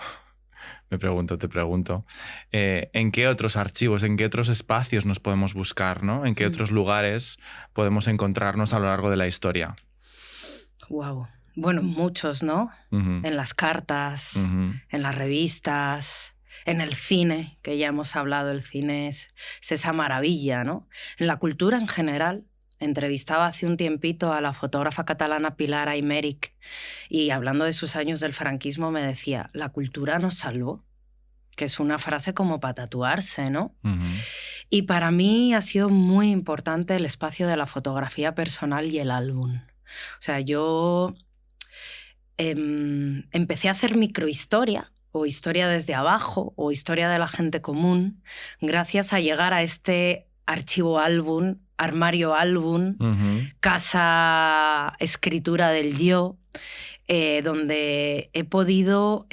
¿en qué otros archivos, en qué otros espacios nos podemos buscar, ¿no? ¿En qué otros lugares podemos encontrarnos a lo largo de la historia? Wow. Bueno, muchos, ¿no? En las cartas, en las revistas, en el cine, que ya hemos hablado, el cine es esa maravilla, ¿no? En la cultura en general. Entrevistaba hace un tiempito a la fotógrafa catalana Pilar Aymerich y hablando de sus años del franquismo me decía, la cultura nos salvó, que es una frase como para tatuarse, ¿no? Y para mí ha sido muy importante el espacio de la fotografía personal y el álbum. O sea, yo empecé a hacer microhistoria o historia desde abajo o historia de la gente común gracias a llegar a este archivo álbum, armario álbum, casa escritura del yo, donde he podido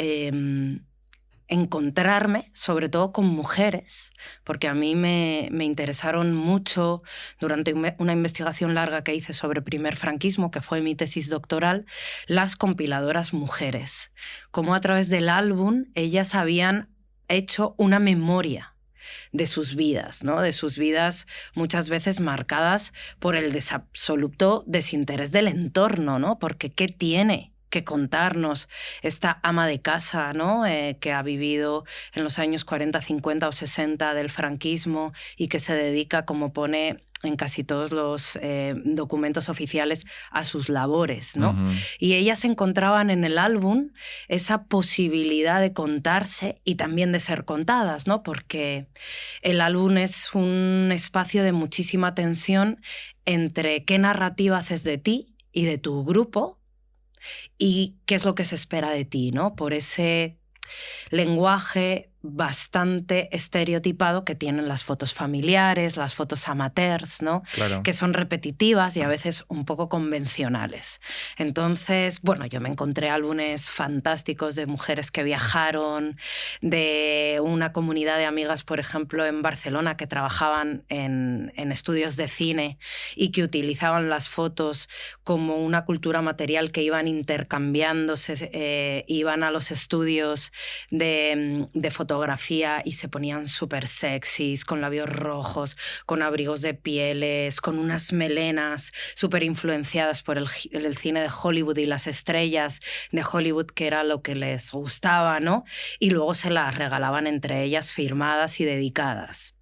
encontrarme, sobre todo con mujeres, porque a mí me interesaron mucho durante una investigación larga que hice sobre primer franquismo, que fue mi tesis doctoral, las compiladoras mujeres. Cómo a través del álbum ellas habían hecho una memoria de sus vidas, ¿no? De sus vidas muchas veces marcadas por el absoluto desinterés del entorno, ¿no? Porque ¿qué tiene que contarnos esta ama de casa, ¿no? Que ha vivido en los años 40, 50 o 60 del franquismo y que se dedica, como pone en casi todos los documentos oficiales, a sus labores, ¿no? Y ellas encontraban en el álbum esa posibilidad de contarse y también de ser contadas, ¿no? Porque el álbum es un espacio de muchísima tensión entre qué narrativa haces de ti y de tu grupo y qué es lo que se espera de ti, ¿no? Por ese lenguaje bastante estereotipado que tienen las fotos familiares, las fotos amateurs, ¿no? Claro. Que son repetitivas y a veces un poco convencionales. Entonces, bueno, yo me encontré álbumes fantásticos de mujeres que viajaron, de una comunidad de amigas, por ejemplo, en Barcelona, que trabajaban en estudios de cine y que utilizaban las fotos como una cultura material que iban intercambiándose, iban a los estudios de fotografía y se ponían súper sexys, con labios rojos, con abrigos de pieles, con unas melenas súper influenciadas por el cine de Hollywood y las estrellas de Hollywood, que era lo que les gustaba, ¿no? Y luego se las regalaban entre ellas firmadas y dedicadas.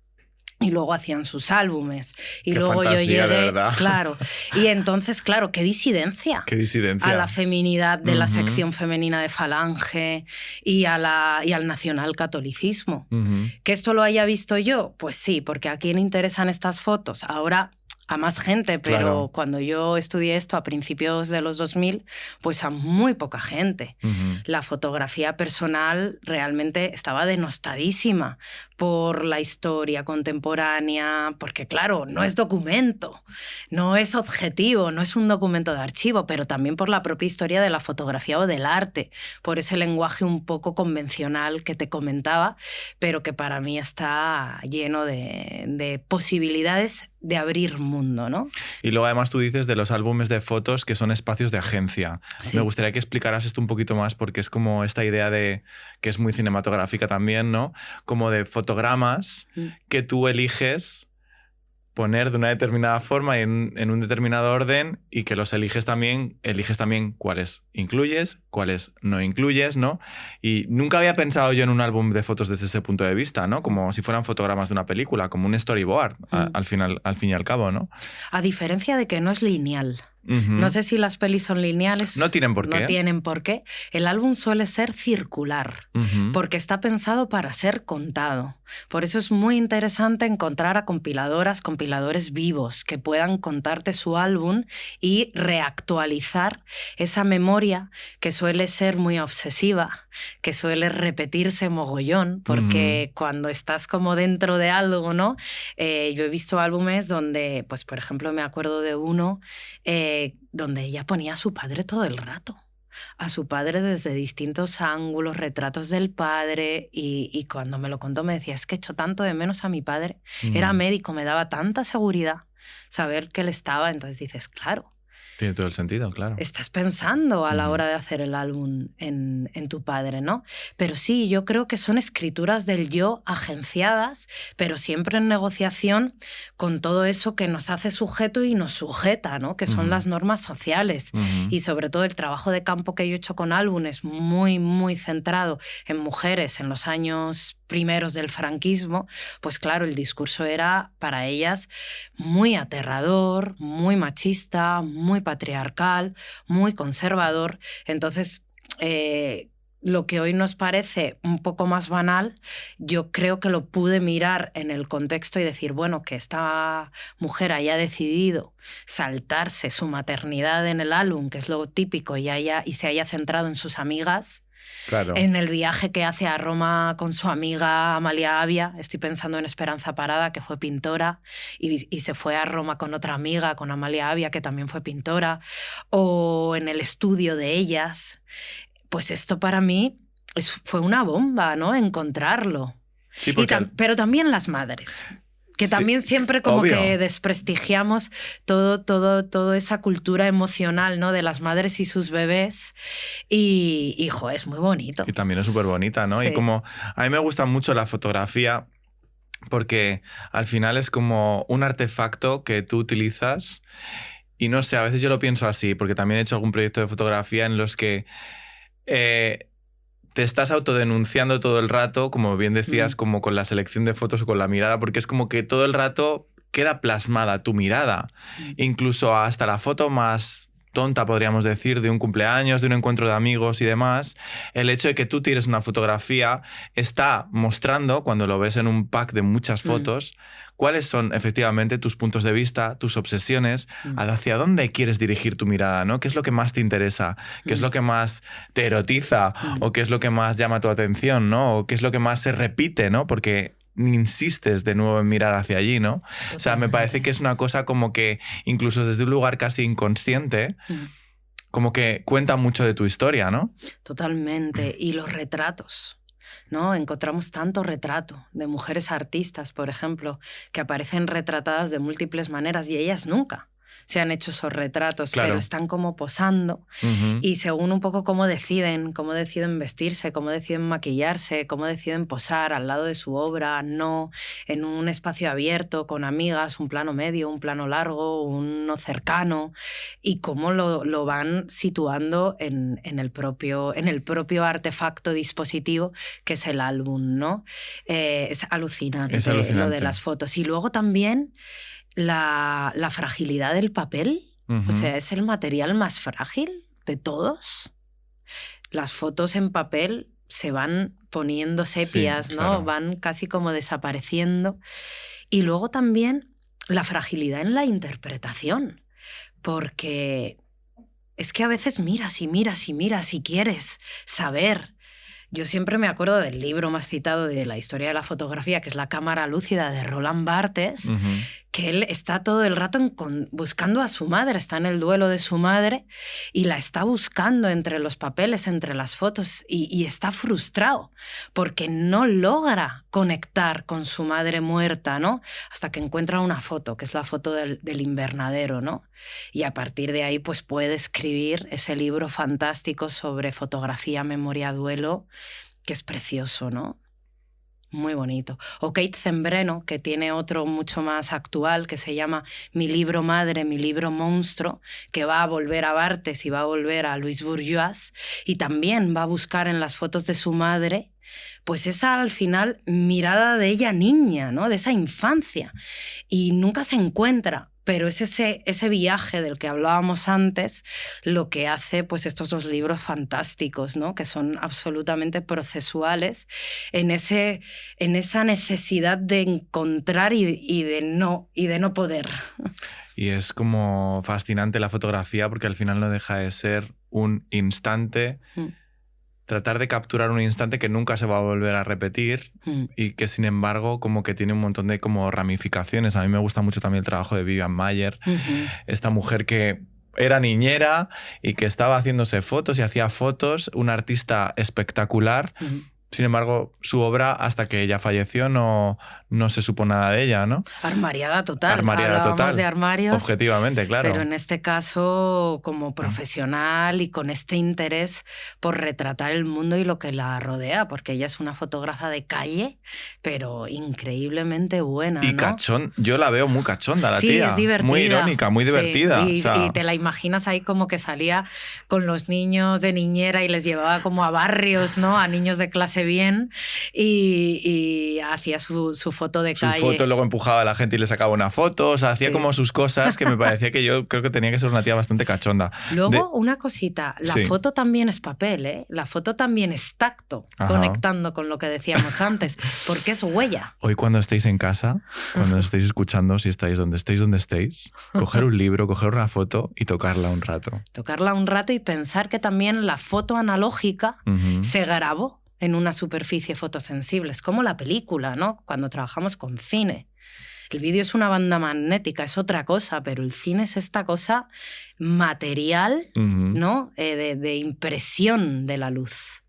Y luego hacían sus álbumes. Y qué luego fantasía, yo llegué, de verdad. claro. Y entonces, claro, qué disidencia. Qué disidencia. A la feminidad de la sección femenina de Falange y al nacionalcatolicismo. ¿Que esto lo haya visto yo? Pues sí, porque ¿a quién interesan estas fotos? Ahora a más gente, pero claro. Cuando yo estudié esto a principios de los 2000, pues a muy poca gente. La fotografía personal realmente estaba denostadísima por la historia contemporánea, porque claro, no es documento, no es objetivo, no es un documento de archivo, pero también por la propia historia de la fotografía o del arte, por ese lenguaje un poco convencional que te comentaba, pero que para mí está lleno de posibilidades de abrir mundo, ¿no? Y luego además tú dices de los álbumes de fotos que son espacios de agencia. Sí. Me gustaría que explicaras esto un poquito más porque es como esta idea de que es muy cinematográfica también, ¿no? Como de fotogramas que tú eliges poner de una determinada forma en un determinado orden y que los eliges también cuáles incluyes, cuáles no incluyes, ¿no? Y nunca había pensado yo en un álbum de fotos desde ese punto de vista, ¿no? Como si fueran fotogramas de una película, como un storyboard, al fin y al cabo, ¿no? A diferencia de que no es lineal. No sé si las pelis son lineales. No tienen por qué. No tienen por qué. El álbum suele ser circular, porque está pensado para ser contado. Por eso es muy interesante encontrar a compiladores vivos que puedan contarte su álbum y reactualizar esa memoria que suele ser muy obsesiva, que suele repetirse mogollón, porque cuando estás como dentro de algo, ¿no? Yo he visto álbumes donde, pues por ejemplo, me acuerdo de uno donde ella ponía a su padre todo el rato, a su padre desde distintos ángulos, retratos del padre, y cuando me lo contó me decía, es que echo tanto de menos a mi padre, era médico, me daba tanta seguridad saber que él estaba, entonces dices, claro. Tiene todo el sentido, claro. Estás pensando a la hora de hacer el álbum en tu padre, ¿no? Pero sí, yo creo que son escrituras del yo agenciadas, pero siempre en negociación con todo eso que nos hace sujeto y nos sujeta, ¿no? Que son las normas sociales. Y sobre todo el trabajo de campo que yo he hecho con álbumes muy, muy centrado en mujeres en los años primeros del franquismo, pues claro, el discurso era para ellas muy aterrador, muy machista, muy patriarcal, muy conservador. Entonces, lo que hoy nos parece un poco más banal, yo creo que lo pude mirar en el contexto y decir, bueno, que esta mujer haya decidido saltarse su maternidad en el álbum, que es lo típico, y se haya centrado en sus amigas. Claro. En el viaje que hace a Roma con su amiga Amalia Avia, estoy pensando en Esperanza Parada, que fue pintora, y se fue a Roma con otra amiga, con Amalia Avia, que también fue pintora, o en el estudio de ellas. Pues esto para mí fue una bomba, ¿no? Encontrarlo. Sí, porque pero también las madres. Que también siempre como obvio. que desprestigiamos toda esa cultura emocional, ¿no? De las madres y sus bebés. Y hijo, es muy bonito. Y también es súper bonita, ¿no? Sí. Y como a mí me gusta mucho la fotografía porque al final es como un artefacto que tú utilizas y no sé, a veces yo lo pienso así, porque también he hecho algún proyecto de fotografía en los que te estás autodenunciando todo el rato, como bien decías, como con la selección de fotos o con la mirada, porque es como que todo el rato queda plasmada tu mirada. Incluso hasta la foto más tonta, podríamos decir, de un cumpleaños, de un encuentro de amigos y demás, el hecho de que tú tires una fotografía está mostrando, cuando lo ves en un pack de muchas fotos, cuáles son efectivamente tus puntos de vista, tus obsesiones, hacia dónde quieres dirigir tu mirada, ¿no? ¿Qué es lo que más te interesa? ¿Qué es lo que más te erotiza? ¿O qué es lo que más llama tu atención, ¿no? ¿O qué es lo que más se repite, ¿no? Porque insistes de nuevo en mirar hacia allí, ¿no? Totalmente. O sea, me parece que es una cosa como que incluso desde un lugar casi inconsciente, como que cuenta mucho de tu historia, ¿no? Totalmente. Y los retratos, ¿no? Encontramos tanto retrato de mujeres artistas, por ejemplo, que aparecen retratadas de múltiples maneras y ellas nunca se han hecho esos retratos, claro, pero están como posando y según un poco cómo deciden vestirse, cómo deciden maquillarse, cómo deciden posar al lado de su obra, no en un espacio abierto, con amigas, un plano medio, un plano largo, uno cercano, y cómo lo van situando en el propio artefacto dispositivo que es el álbum, ¿no? Es alucinante, lo de las fotos. Y luego también la fragilidad del papel, o sea, es el material más frágil de todos. Las fotos en papel se van poniendo sepias, sí, ¿no? Claro. Van casi como desapareciendo. Y luego también la fragilidad en la interpretación, porque es que a veces miras y miras y miras y quieres saber. Yo siempre me acuerdo del libro más citado de la historia de la fotografía, que es La cámara lúcida de Roland Barthes, que él está todo el rato buscando a su madre, está en el duelo de su madre y la está buscando entre los papeles, entre las fotos y está frustrado porque no logra conectar con su madre muerta, ¿no? Hasta que encuentra una foto, que es la foto del invernadero, ¿no? Y a partir de ahí pues puede escribir ese libro fantástico sobre fotografía, memoria, duelo, que es precioso, ¿no? Muy bonito. O Kate Zembreno, que tiene otro mucho más actual, que se llama Mi libro madre, mi libro monstruo, que va a volver a Barthes y va a volver a Louis Bourgeois, y también va a buscar en las fotos de su madre pues esa al final mirada de ella niña, ¿no? De esa infancia. Y nunca se encuentra, pero es ese viaje del que hablábamos antes lo que hace pues estos dos libros fantásticos, ¿no? Que son absolutamente procesuales en esa necesidad de encontrar y de no poder. Y es como fascinante la fotografía porque al final no deja de ser un instante, tratar de capturar un instante que nunca se va a volver a repetir y que sin embargo como que tiene un montón de como ramificaciones. A mí me gusta mucho también el trabajo de Vivian Maier, esta mujer que era niñera y que estaba haciéndose fotos y hacía fotos, una artista espectacular. Sin embargo, su obra, hasta que ella falleció, no se supo nada de ella, ¿no? Armariada total. Armariada total. De armarios. Objetivamente, claro. Pero en este caso, como profesional y con este interés por retratar el mundo y lo que la rodea, porque ella es una fotógrafa de calle, pero increíblemente buena, y ¿no? Cachón, yo la veo muy cachonda, la tía. Es divertida. Muy irónica, muy divertida. Sí. Y te la imaginas ahí como que salía con los niños de niñera y les llevaba como a barrios, ¿no? A niños de clase bien y hacía su foto de calle. Su foto, luego empujaba a la gente y le sacaba una foto, o sea, hacía como sus cosas que me parecía que yo creo que tenía que ser una tía bastante cachonda. Luego, una cosita, la foto también es papel, ¿eh? La foto también es tacto, conectando con lo que decíamos antes, porque es huella. Hoy cuando estéis en casa, cuando os estéis escuchando, si estáis donde estéis, coger un libro, coger una foto y tocarla un rato. Tocarla un rato y pensar que también la foto analógica se grabó en una superficie fotosensible. Es como la película, ¿no? Cuando trabajamos con cine. El vídeo es una banda magnética, es otra cosa, pero el cine es esta cosa material, ¿no? De impresión de la luz.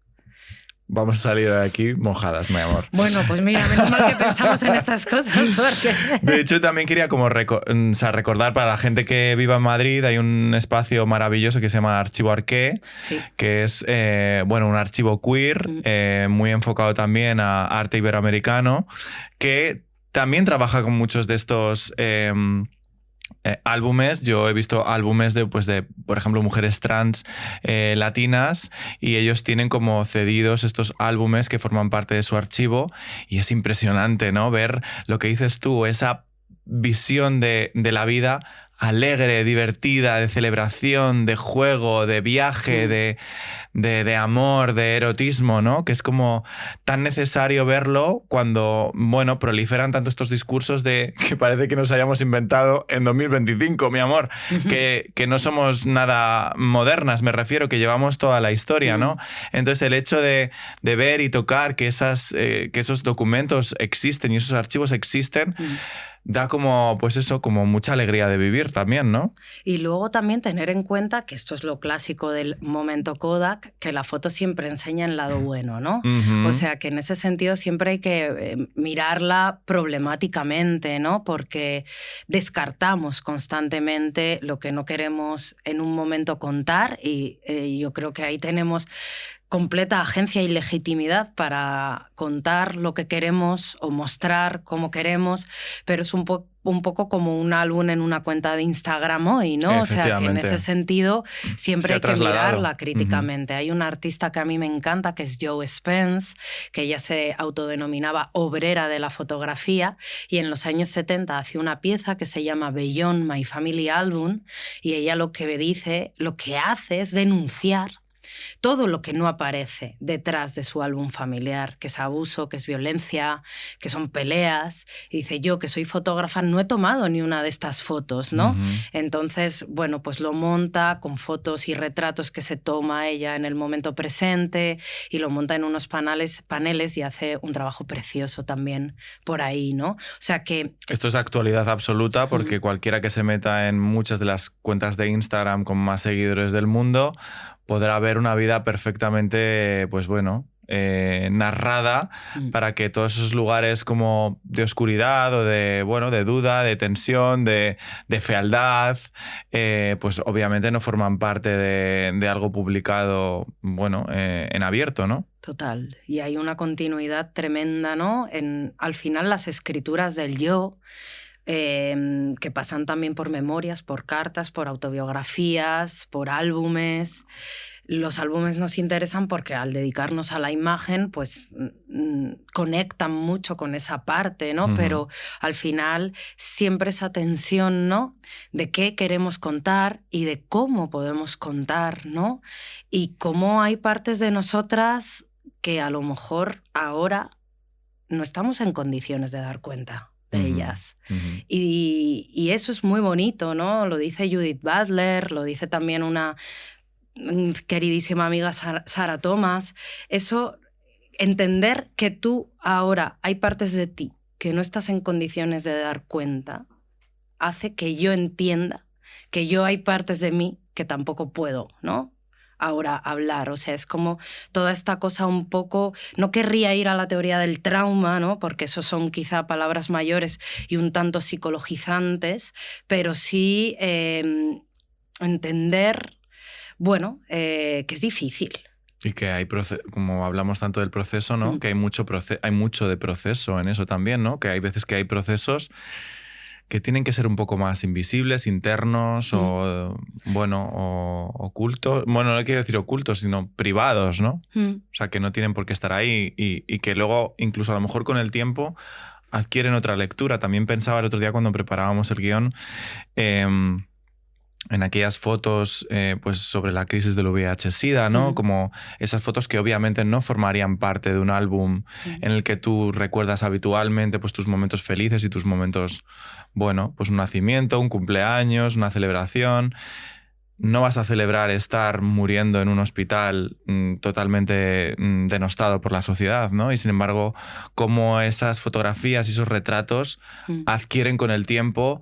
Vamos a salir de aquí mojadas, mi amor. Bueno, pues mira, menos mal que pensamos en estas cosas. Porque... De hecho, también quería como recordar para la gente que viva en Madrid, hay un espacio maravilloso que se llama Archivo Arqué, que es un archivo queer, muy enfocado también a arte iberoamericano, que también trabaja con muchos de estos... álbumes. Yo he visto álbumes de, por ejemplo, mujeres trans latinas, y ellos tienen como cedidos estos álbumes que forman parte de su archivo, y es impresionante, ¿no? Ver lo que dices tú, esa visión de la vida alegre, divertida, de celebración, de juego, de viaje, de amor, de erotismo, ¿no? Que es como tan necesario verlo cuando, proliferan tanto estos discursos de que parece que nos hayamos inventado en 2025, mi amor, que no somos nada modernas, me refiero, que llevamos toda la historia, ¿no? Entonces el hecho de ver y tocar que esos documentos existen y esos archivos existen, da como, como mucha alegría de vivir también, ¿no? Y luego también tener en cuenta que esto es lo clásico del momento Kodak, que la foto siempre enseña el lado bueno, ¿no? O sea, que en ese sentido siempre hay que mirarla problemáticamente, ¿no? Porque descartamos constantemente lo que no queremos en un momento contar, y yo creo que ahí tenemos completa agencia y legitimidad para contar lo que queremos o mostrar cómo queremos, pero es un poco como un álbum en una cuenta de Instagram hoy, ¿no? O sea, que en ese sentido siempre hay que mirarla críticamente. Hay una artista que a mí me encanta, que es Jo Spence, que ella se autodenominaba obrera de la fotografía, y en los años 70 hacía una pieza que se llama Beyond My Family Album, y ella lo que hace es denunciar todo lo que no aparece detrás de su álbum familiar, que es abuso, que es violencia, que son peleas. Y dice, yo que soy fotógrafa no he tomado ni una de estas fotos, ¿no? Entonces, bueno, pues lo monta con fotos y retratos que se toma ella en el momento presente y lo monta en unos paneles y hace un trabajo precioso también por ahí, ¿no? O sea que... Esto es actualidad absoluta porque cualquiera que se meta en muchas de las cuentas de Instagram con más seguidores del mundo podrá ver una vida perfectamente, pues bueno, narrada para que todos esos lugares como de oscuridad o de, bueno, de duda, de tensión, de fealdad, pues obviamente no forman parte de algo publicado, bueno, en abierto, ¿no? Total. Y hay una continuidad tremenda, ¿no? Al final las escrituras del yo, que pasan también por memorias, por cartas, por autobiografías, por álbumes. Los álbumes nos interesan porque al dedicarnos a la imagen, pues conectan mucho con esa parte, ¿no? Pero al final siempre esa tensión, ¿no? De qué queremos contar y de cómo podemos contar, ¿no? Y cómo hay partes de nosotras que a lo mejor ahora no estamos en condiciones de dar cuenta de ellas. Y eso es muy bonito, ¿no? Lo dice Judith Butler, lo dice también una queridísima amiga Sarah Thomas. Eso, entender que tú ahora hay partes de ti que no estás en condiciones de dar cuenta, hace que yo entienda que yo hay partes de mí que tampoco puedo, ¿no? Ahora hablar, o sea, es como toda esta cosa un poco, no querría ir a la teoría del trauma, ¿no? Porque eso son quizá palabras mayores y un tanto psicologizantes, pero sí entender, bueno, que es difícil. Y que hay, como hablamos tanto del proceso, ¿no? Que hay mucho de proceso en eso también, ¿no? Que hay veces que hay procesos que tienen que ser un poco más invisibles, internos o, bueno, o ocultos. Bueno, no quiero decir ocultos, sino privados, ¿no? O sea, que no tienen por qué estar ahí y que luego, incluso a lo mejor con el tiempo, adquieren otra lectura. También pensaba el otro día cuando preparábamos el guión en aquellas fotos pues sobre la crisis del VIH-Sida, ¿no? Como esas fotos que obviamente no formarían parte de un álbum en el que tú recuerdas habitualmente pues tus momentos felices y tus momentos, bueno, pues un nacimiento, un cumpleaños, una celebración. No vas a celebrar estar muriendo en un hospital totalmente denostado por la sociedad, ¿no? Y sin embargo, cómo esas fotografías y esos retratos adquieren con el tiempo,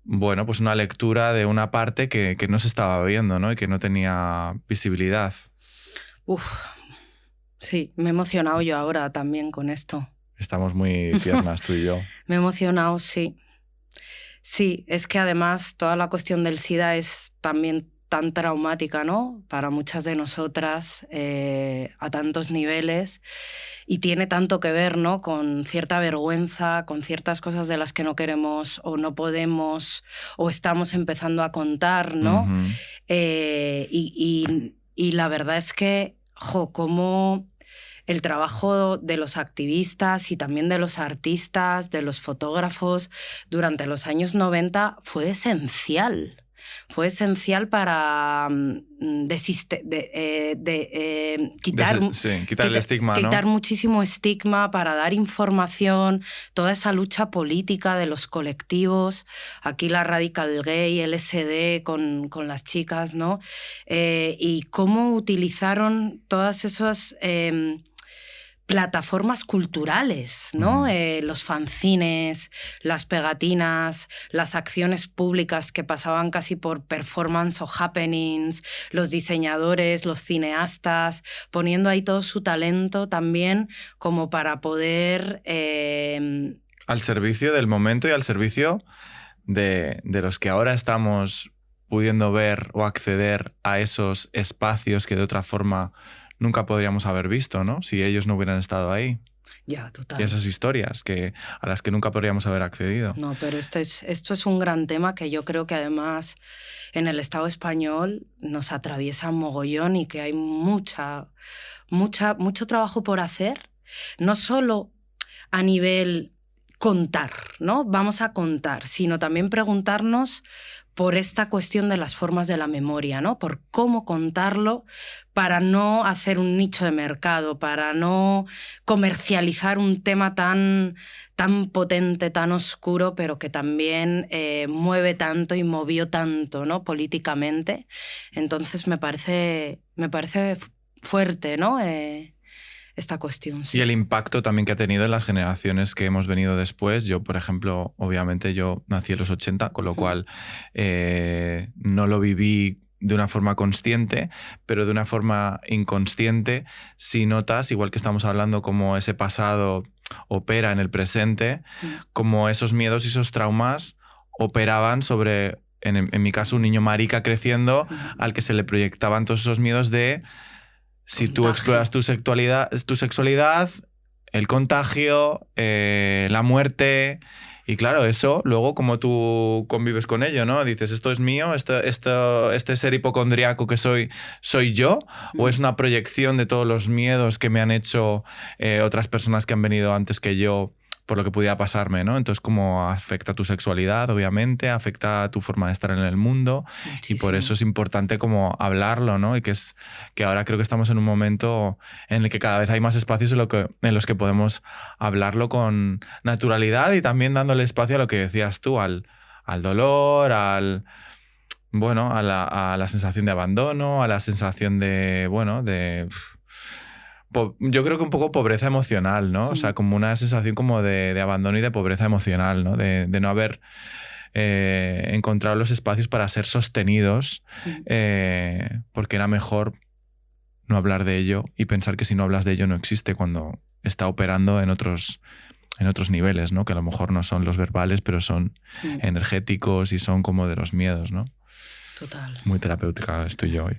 bueno, pues una lectura de una parte que no se estaba viendo, ¿no? Y que no tenía visibilidad. Sí, me he emocionado yo ahora también con esto. Estamos muy tiernas tú y yo. Me he emocionado, sí. Sí, es que además toda la cuestión del SIDA es también tan traumática, ¿no? Para muchas de nosotras, a tantos niveles, y tiene tanto que ver, ¿no? Con cierta vergüenza, con ciertas cosas de las que no queremos o no podemos o estamos empezando a contar, ¿no? Y la verdad es que, cómo el trabajo de los activistas y también de los artistas, de los fotógrafos durante los años 90 fue esencial. Fue esencial para quitar el estigma, ¿no? Quitar muchísimo estigma, para dar información, toda esa lucha política de los colectivos. Aquí la Radical Gay, LSD con las chicas, ¿no? Y cómo utilizaron todas esas plataformas culturales, ¿no? Los fanzines, las pegatinas, las acciones públicas que pasaban casi por performance o happenings, los diseñadores, los cineastas, poniendo ahí todo su talento también como para poder... al servicio del momento y al servicio de los que ahora estamos pudiendo ver o acceder a esos espacios que de otra forma nunca podríamos haber visto, ¿no? Si ellos no hubieran estado ahí. Ya, total. Y esas historias a las que nunca podríamos haber accedido. No, pero esto es un gran tema que yo creo que además en el Estado español nos atraviesa un mogollón y que hay mucho trabajo por hacer, no solo a nivel contar, ¿no? Vamos a contar, sino también preguntarnos por esta cuestión de las formas de la memoria, ¿no? Por cómo contarlo para no hacer un nicho de mercado, para no comercializar un tema tan potente, tan oscuro, pero que también mueve tanto y movió tanto, ¿no? Políticamente. Entonces me parece fuerte, ¿no? Esta cuestión, Y sí. el impacto también que ha tenido en las generaciones que hemos venido después. Yo, por ejemplo, obviamente yo nací en los 80, con lo cual no lo viví de una forma consciente, pero de una forma inconsciente, si notas, igual que estamos hablando cómo ese pasado opera en el presente, como esos miedos y esos traumas operaban sobre, en mi caso, un niño marica creciendo al que se le proyectaban todos esos miedos de si tú Contagio. exploras tu sexualidad, el contagio, la muerte. Y claro, eso luego como tú convives con ello, ¿no? Dices, esto es mío, este ser hipocondriaco que soy yo, o es una proyección de todos los miedos que me han hecho otras personas que han venido antes que yo por lo que pudiera pasarme, ¿no? Entonces, como afecta a tu sexualidad, obviamente, afecta a tu forma de estar en el mundo. Muchísimo. Y por eso es importante como hablarlo, ¿no? Y que ahora creo que estamos en un momento en el que cada vez hay más espacios en los que podemos hablarlo con naturalidad y también dándole espacio a lo que decías tú, al dolor, bueno, a la sensación de abandono, a la sensación de, bueno, yo creo que un poco pobreza emocional, ¿no? O sea, como una sensación como de abandono y de pobreza emocional, ¿no? De no haber encontrado los espacios para ser sostenidos, porque era mejor no hablar de ello y pensar que si no hablas de ello no existe cuando está operando en otros niveles, ¿no? Que a lo mejor no son los verbales, pero son energéticos y son como de los miedos, ¿no? Total. Muy terapéutica estoy yo hoy.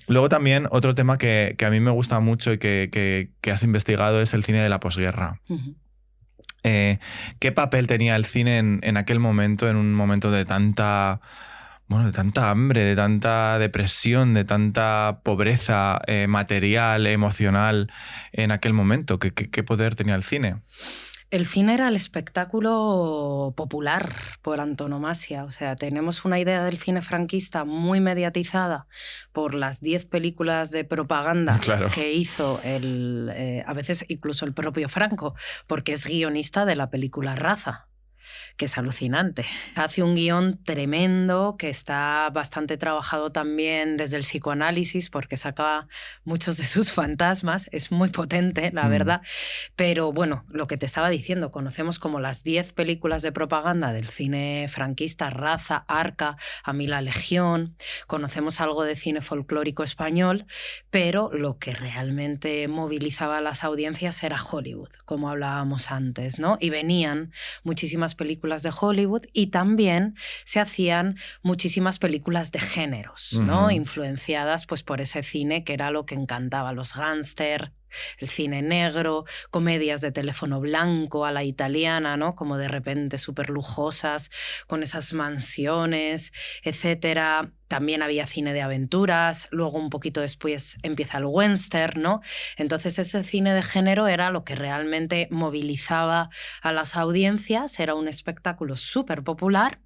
Luego también otro tema que a mí me gusta mucho y que has investigado es el cine de la posguerra. ¿Qué papel tenía el cine en aquel momento, en un momento de tanta hambre, de tanta depresión, de tanta pobreza material, emocional en aquel momento? ¿Qué poder tenía el cine? El cine era el espectáculo popular por antonomasia. O sea, tenemos una idea del cine franquista muy mediatizada por las 10 películas de propaganda que hizo a veces incluso el propio Franco, porque es guionista de la película Raza, que es alucinante. Hace un guión tremendo que está bastante trabajado también desde el psicoanálisis porque saca muchos de sus fantasmas. Es muy potente, la verdad. Pero bueno, lo que te estaba diciendo, conocemos como las 10 películas de propaganda del cine franquista, Raza, Arca, A mí la Legión, conocemos algo de cine folclórico español, pero lo que realmente movilizaba a las audiencias era Hollywood, como hablábamos antes, ¿no? Y venían muchísimas películas de Hollywood y también se hacían muchísimas películas de géneros, ¿no? Influenciadas pues, por ese cine que era lo que encantaba, los gángster, el cine negro, comedias de teléfono blanco a la italiana, ¿no? Como de repente súper lujosas, con esas mansiones, etcétera. También había cine de aventuras, luego un poquito después empieza el western, ¿no? Entonces ese cine de género era lo que realmente movilizaba a las audiencias, era un espectáculo súper popular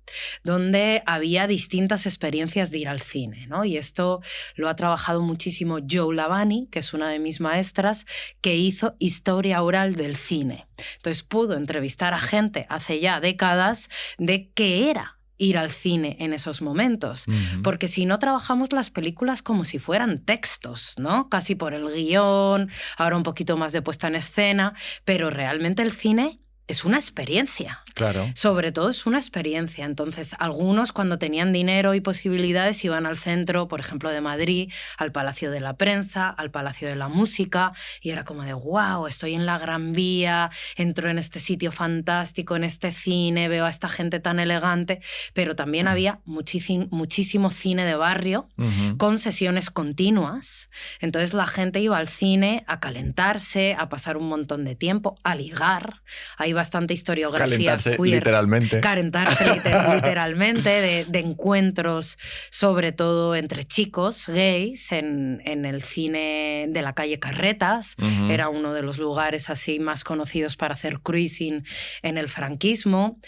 donde había distintas experiencias de ir al cine, ¿no? Y esto lo ha trabajado muchísimo Joe Lavani, que es una de mis maestras, que hizo historia oral del cine. Entonces pudo entrevistar a gente hace ya décadas de qué era ir al cine en esos momentos, porque si no trabajamos las películas como si fueran textos, ¿no? Casi por el guión, ahora un poquito más de puesta en escena, pero realmente el cine es una experiencia. Claro. Sobre todo es una experiencia. Entonces, algunos cuando tenían dinero y posibilidades iban al centro, por ejemplo, de Madrid, al Palacio de la Prensa, al Palacio de la Música, y era como de, wow, estoy en la Gran Vía, entro en este sitio fantástico, en este cine, veo a esta gente tan elegante, pero también había muchísimo cine de barrio con sesiones continuas. Entonces, la gente iba al cine a calentarse, a pasar un montón de tiempo, a ligar. Hay bastante historiografía Calentarse queer. literalmente. Calentarse literalmente, de encuentros, sobre todo entre chicos gays, en el cine de la calle Carretas. Era uno de los lugares así más conocidos para hacer cruising en el franquismo.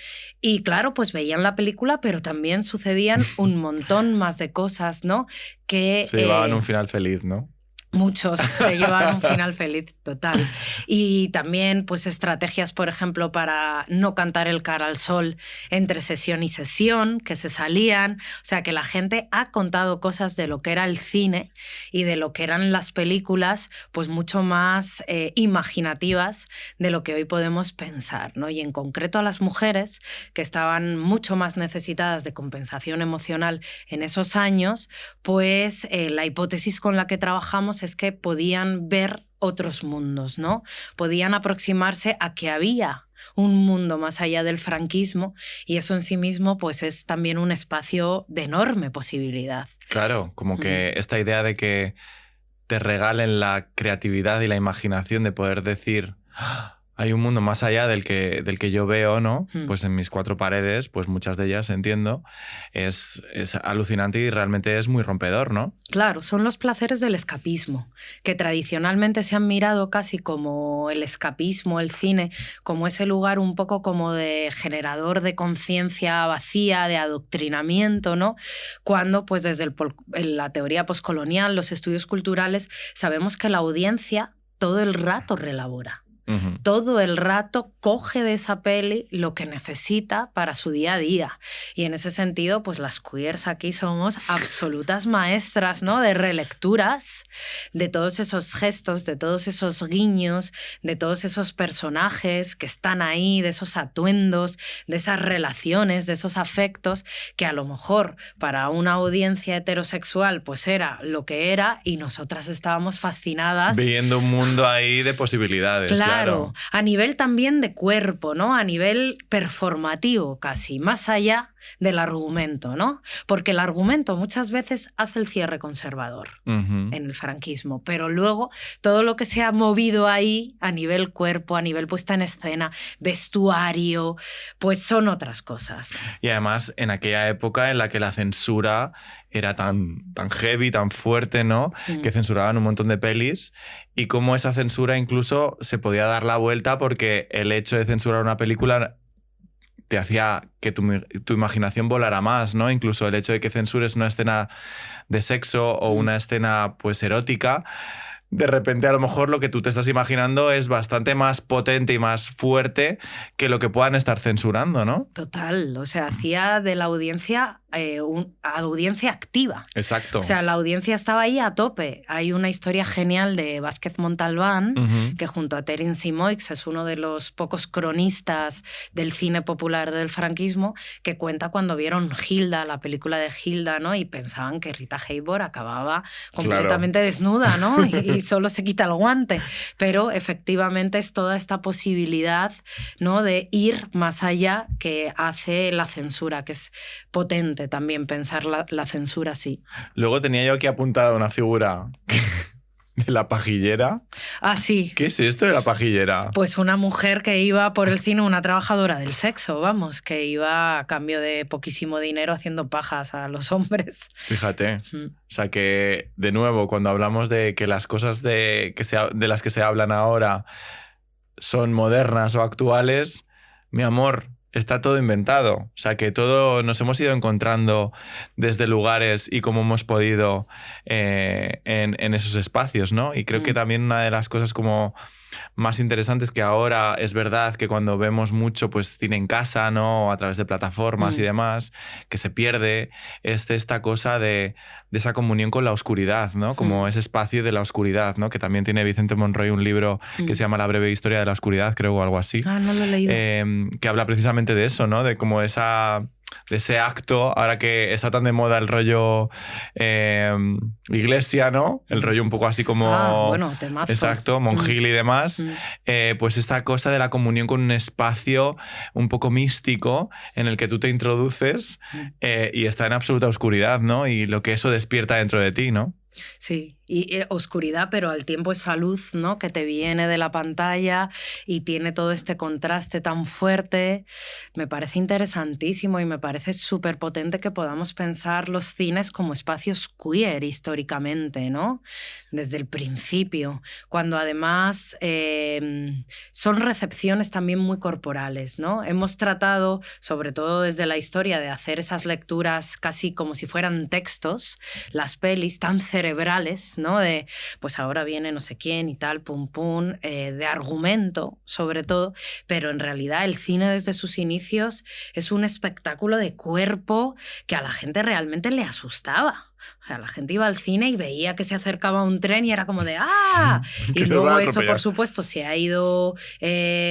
Y claro, pues veían la película, pero también sucedían un montón más de cosas, ¿no? Que se llevaban un final feliz, ¿no? Muchos se llevan un final feliz, total. Y también pues estrategias, por ejemplo, para no cantar el cara al sol entre sesión y sesión, que se salían. O sea, que la gente ha contado cosas de lo que era el cine y de lo que eran las películas, pues mucho más imaginativas de lo que hoy podemos pensar, ¿no? Y en concreto a las mujeres, que estaban mucho más necesitadas de compensación emocional en esos años, pues la hipótesis con la que trabajamos es que podían ver otros mundos, ¿no? Podían aproximarse a que había un mundo más allá del franquismo, y eso en sí mismo pues es también un espacio de enorme posibilidad. Claro, como que esta idea de que te regalen la creatividad y la imaginación de poder decir... Hay un mundo más allá del que yo veo, ¿no? Pues en mis cuatro paredes, pues muchas de ellas, entiendo, es alucinante y realmente es muy rompedor, ¿no? Claro, son los placeres del escapismo, que tradicionalmente se han mirado casi como el escapismo, el cine, como ese lugar un poco como de generador de conciencia vacía, de adoctrinamiento, ¿no? Cuando, pues desde la teoría poscolonial, los estudios culturales, sabemos que la audiencia todo el rato relabora. Todo el rato coge de esa peli lo que necesita para su día a día. Y en ese sentido, pues las queers aquí somos absolutas maestras, ¿no? De relecturas, de todos esos gestos, de todos esos guiños, de todos esos personajes que están ahí, de esos atuendos, de esas relaciones, de esos afectos, que a lo mejor para una audiencia heterosexual pues era lo que era, y nosotras estábamos fascinadas. Viendo un mundo ahí de posibilidades, claro. A nivel también de cuerpo, ¿no? A nivel performativo casi, más allá del argumento, ¿no? Porque el argumento muchas veces hace el cierre conservador en el franquismo, pero luego todo lo que se ha movido ahí a nivel cuerpo, a nivel puesta en escena, vestuario, pues son otras cosas. Y además en aquella época en la que la censura era tan heavy, tan fuerte, ¿no? Que censuraban un montón de pelis, y cómo esa censura incluso se podía dar la vuelta, porque el hecho de censurar una película te hacía que tu imaginación volara más, ¿no? Incluso el hecho de que censures una escena de sexo o una escena pues erótica, de repente a lo mejor lo que tú te estás imaginando es bastante más potente y más fuerte que lo que puedan estar censurando, ¿no? Total, o sea, hacía de la audiencia audiencia activa. Exacto. O sea, la audiencia estaba ahí a tope. Hay una historia genial de Vázquez Montalbán, que junto a Terin Simoix es uno de los pocos cronistas del cine popular del franquismo, que cuenta cuando vieron Hilda, la película de Hilda, ¿no? Y pensaban que Rita Hayworth acababa completamente desnuda, ¿no? Y solo se quita el guante. Pero efectivamente es toda esta posibilidad, ¿no? De ir más allá que hace la censura, que es potente también pensar la censura así. Luego tenía yo aquí apuntada una figura de la pajillera. Ah, sí. ¿Qué es esto de la pajillera? Pues una mujer que iba por el cine, una trabajadora del sexo, vamos, que iba a cambio de poquísimo dinero haciendo pajas a los hombres. Fíjate. O sea que, de nuevo, cuando hablamos de que las cosas de las que se hablan ahora son modernas o actuales, mi amor, está todo inventado. O sea que todo nos hemos ido encontrando desde lugares y cómo hemos podido en esos espacios, ¿no? Y creo que también una de las cosas como más interesantes, que ahora es verdad que cuando vemos mucho pues cine en casa, ¿no? A través de plataformas y demás, que se pierde esta cosa de esa comunión con la oscuridad, ¿no? Como ese espacio de la oscuridad, ¿no? Que también tiene Vicente Monroy un libro que se llama La breve historia de la oscuridad, creo, o algo así. Ah, no lo he leído. Que habla precisamente de eso, ¿no? De como de ese acto, ahora que está tan de moda el rollo iglesia, ¿no? El rollo un poco así como... bueno, temazo. Exacto, monjil y demás. Pues esta cosa de la comunión con un espacio un poco místico en el que tú te introduces y está en absoluta oscuridad, ¿no? Y lo que eso despierta dentro de ti, ¿no? Sí, y oscuridad, pero al tiempo esa luz, ¿no? Que te viene de la pantalla y tiene todo este contraste tan fuerte. Me parece interesantísimo y me parece súper potente que podamos pensar los cines como espacios queer históricamente, ¿no? Desde el principio, cuando además son recepciones también muy corporales, ¿no? Hemos tratado, sobre todo desde la historia, de hacer esas lecturas casi como si fueran textos, las pelis tan cerebrales, ¿no? De, pues ahora viene no sé quién y tal, pum pum, de argumento sobre todo, pero en realidad el cine desde sus inicios es un espectáculo de cuerpo que a la gente realmente le asustaba. O sea, la gente iba al cine y veía que se acercaba un tren y era como de ¡ah! Que Y nos va a luego eso, por atropellar. supuesto, se ha ido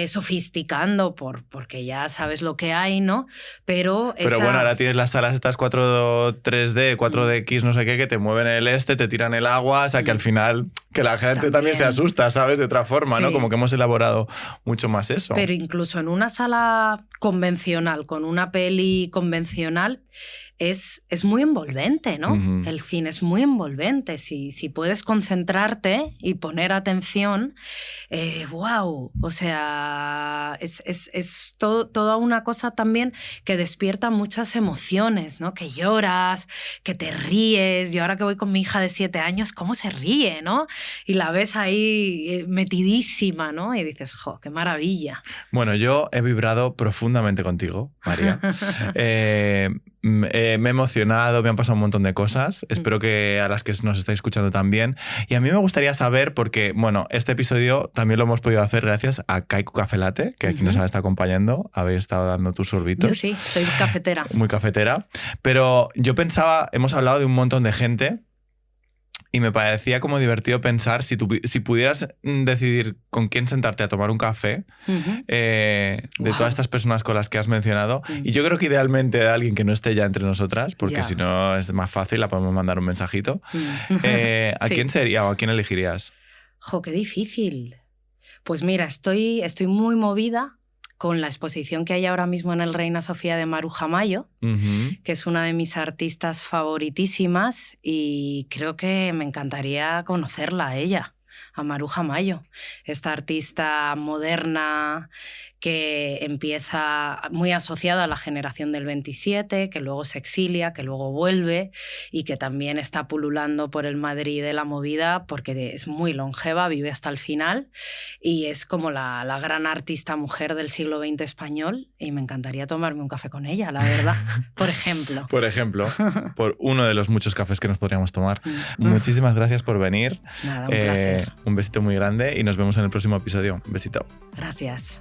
sofisticando porque ya sabes lo que hay, ¿no? Pero Pero bueno, esa... ahora tienes las salas estas 3D, 4DX, no sé qué, que te mueven el te tiran el agua, o sea que al final que la gente también se También. asusta, ¿sabes? De otra forma, ¿no? Como Sí. que hemos elaborado mucho más eso. Pero incluso en una sala convencional, con una peli convencional, es muy envolvente, ¿no? Ujú. El cine es muy envolvente. Si puedes concentrarte y poner atención, wow. O sea, es toda una cosa también que despierta muchas emociones, ¿no? Que lloras, que te ríes. Yo ahora que voy con mi hija de 7 años, ¿cómo se ríe, no? Y la ves ahí metidísima, ¿no? Y dices, ¡jo, qué maravilla! Bueno, yo he vibrado profundamente contigo, María. Me he emocionado, me han pasado un montón de cosas. Espero que a las que nos estáis escuchando también. Y a mí me gustaría saber, porque, bueno, este episodio también lo hemos podido hacer gracias a Kaiku Café Latte, que aquí nos ha estado acompañando. Habéis estado dando tus sorbitos. Yo sí, soy cafetera. Muy cafetera. Pero yo pensaba, hemos hablado de un montón de gente. Y me parecía como divertido pensar si pudieras decidir con quién sentarte a tomar un café, de Wow. todas estas personas con las que has mencionado. Y yo creo que idealmente de alguien que no esté ya entre nosotras, porque Ya. si no es más fácil, la podemos mandar un mensajito. ¿A Sí. quién sería o a quién elegirías? Jo, qué difícil. Pues mira, estoy muy movida con la exposición que hay ahora mismo en el Reina Sofía de Maruja Mayo, Ujú. que es una de mis artistas favoritísimas y creo que me encantaría conocerla a ella, a Maruja Mayo, esta artista moderna que empieza muy asociada a la generación del 27, que luego se exilia, que luego vuelve y que también está pululando por el Madrid de la movida porque es muy longeva, vive hasta el final y es como la gran artista mujer del siglo XX español y me encantaría tomarme un café con ella, la verdad, por ejemplo. Por ejemplo, por uno de los muchos cafés que nos podríamos tomar. Muchísimas gracias por venir. Nada, un placer. Un besito muy grande y nos vemos en el próximo episodio. Un besito. Gracias.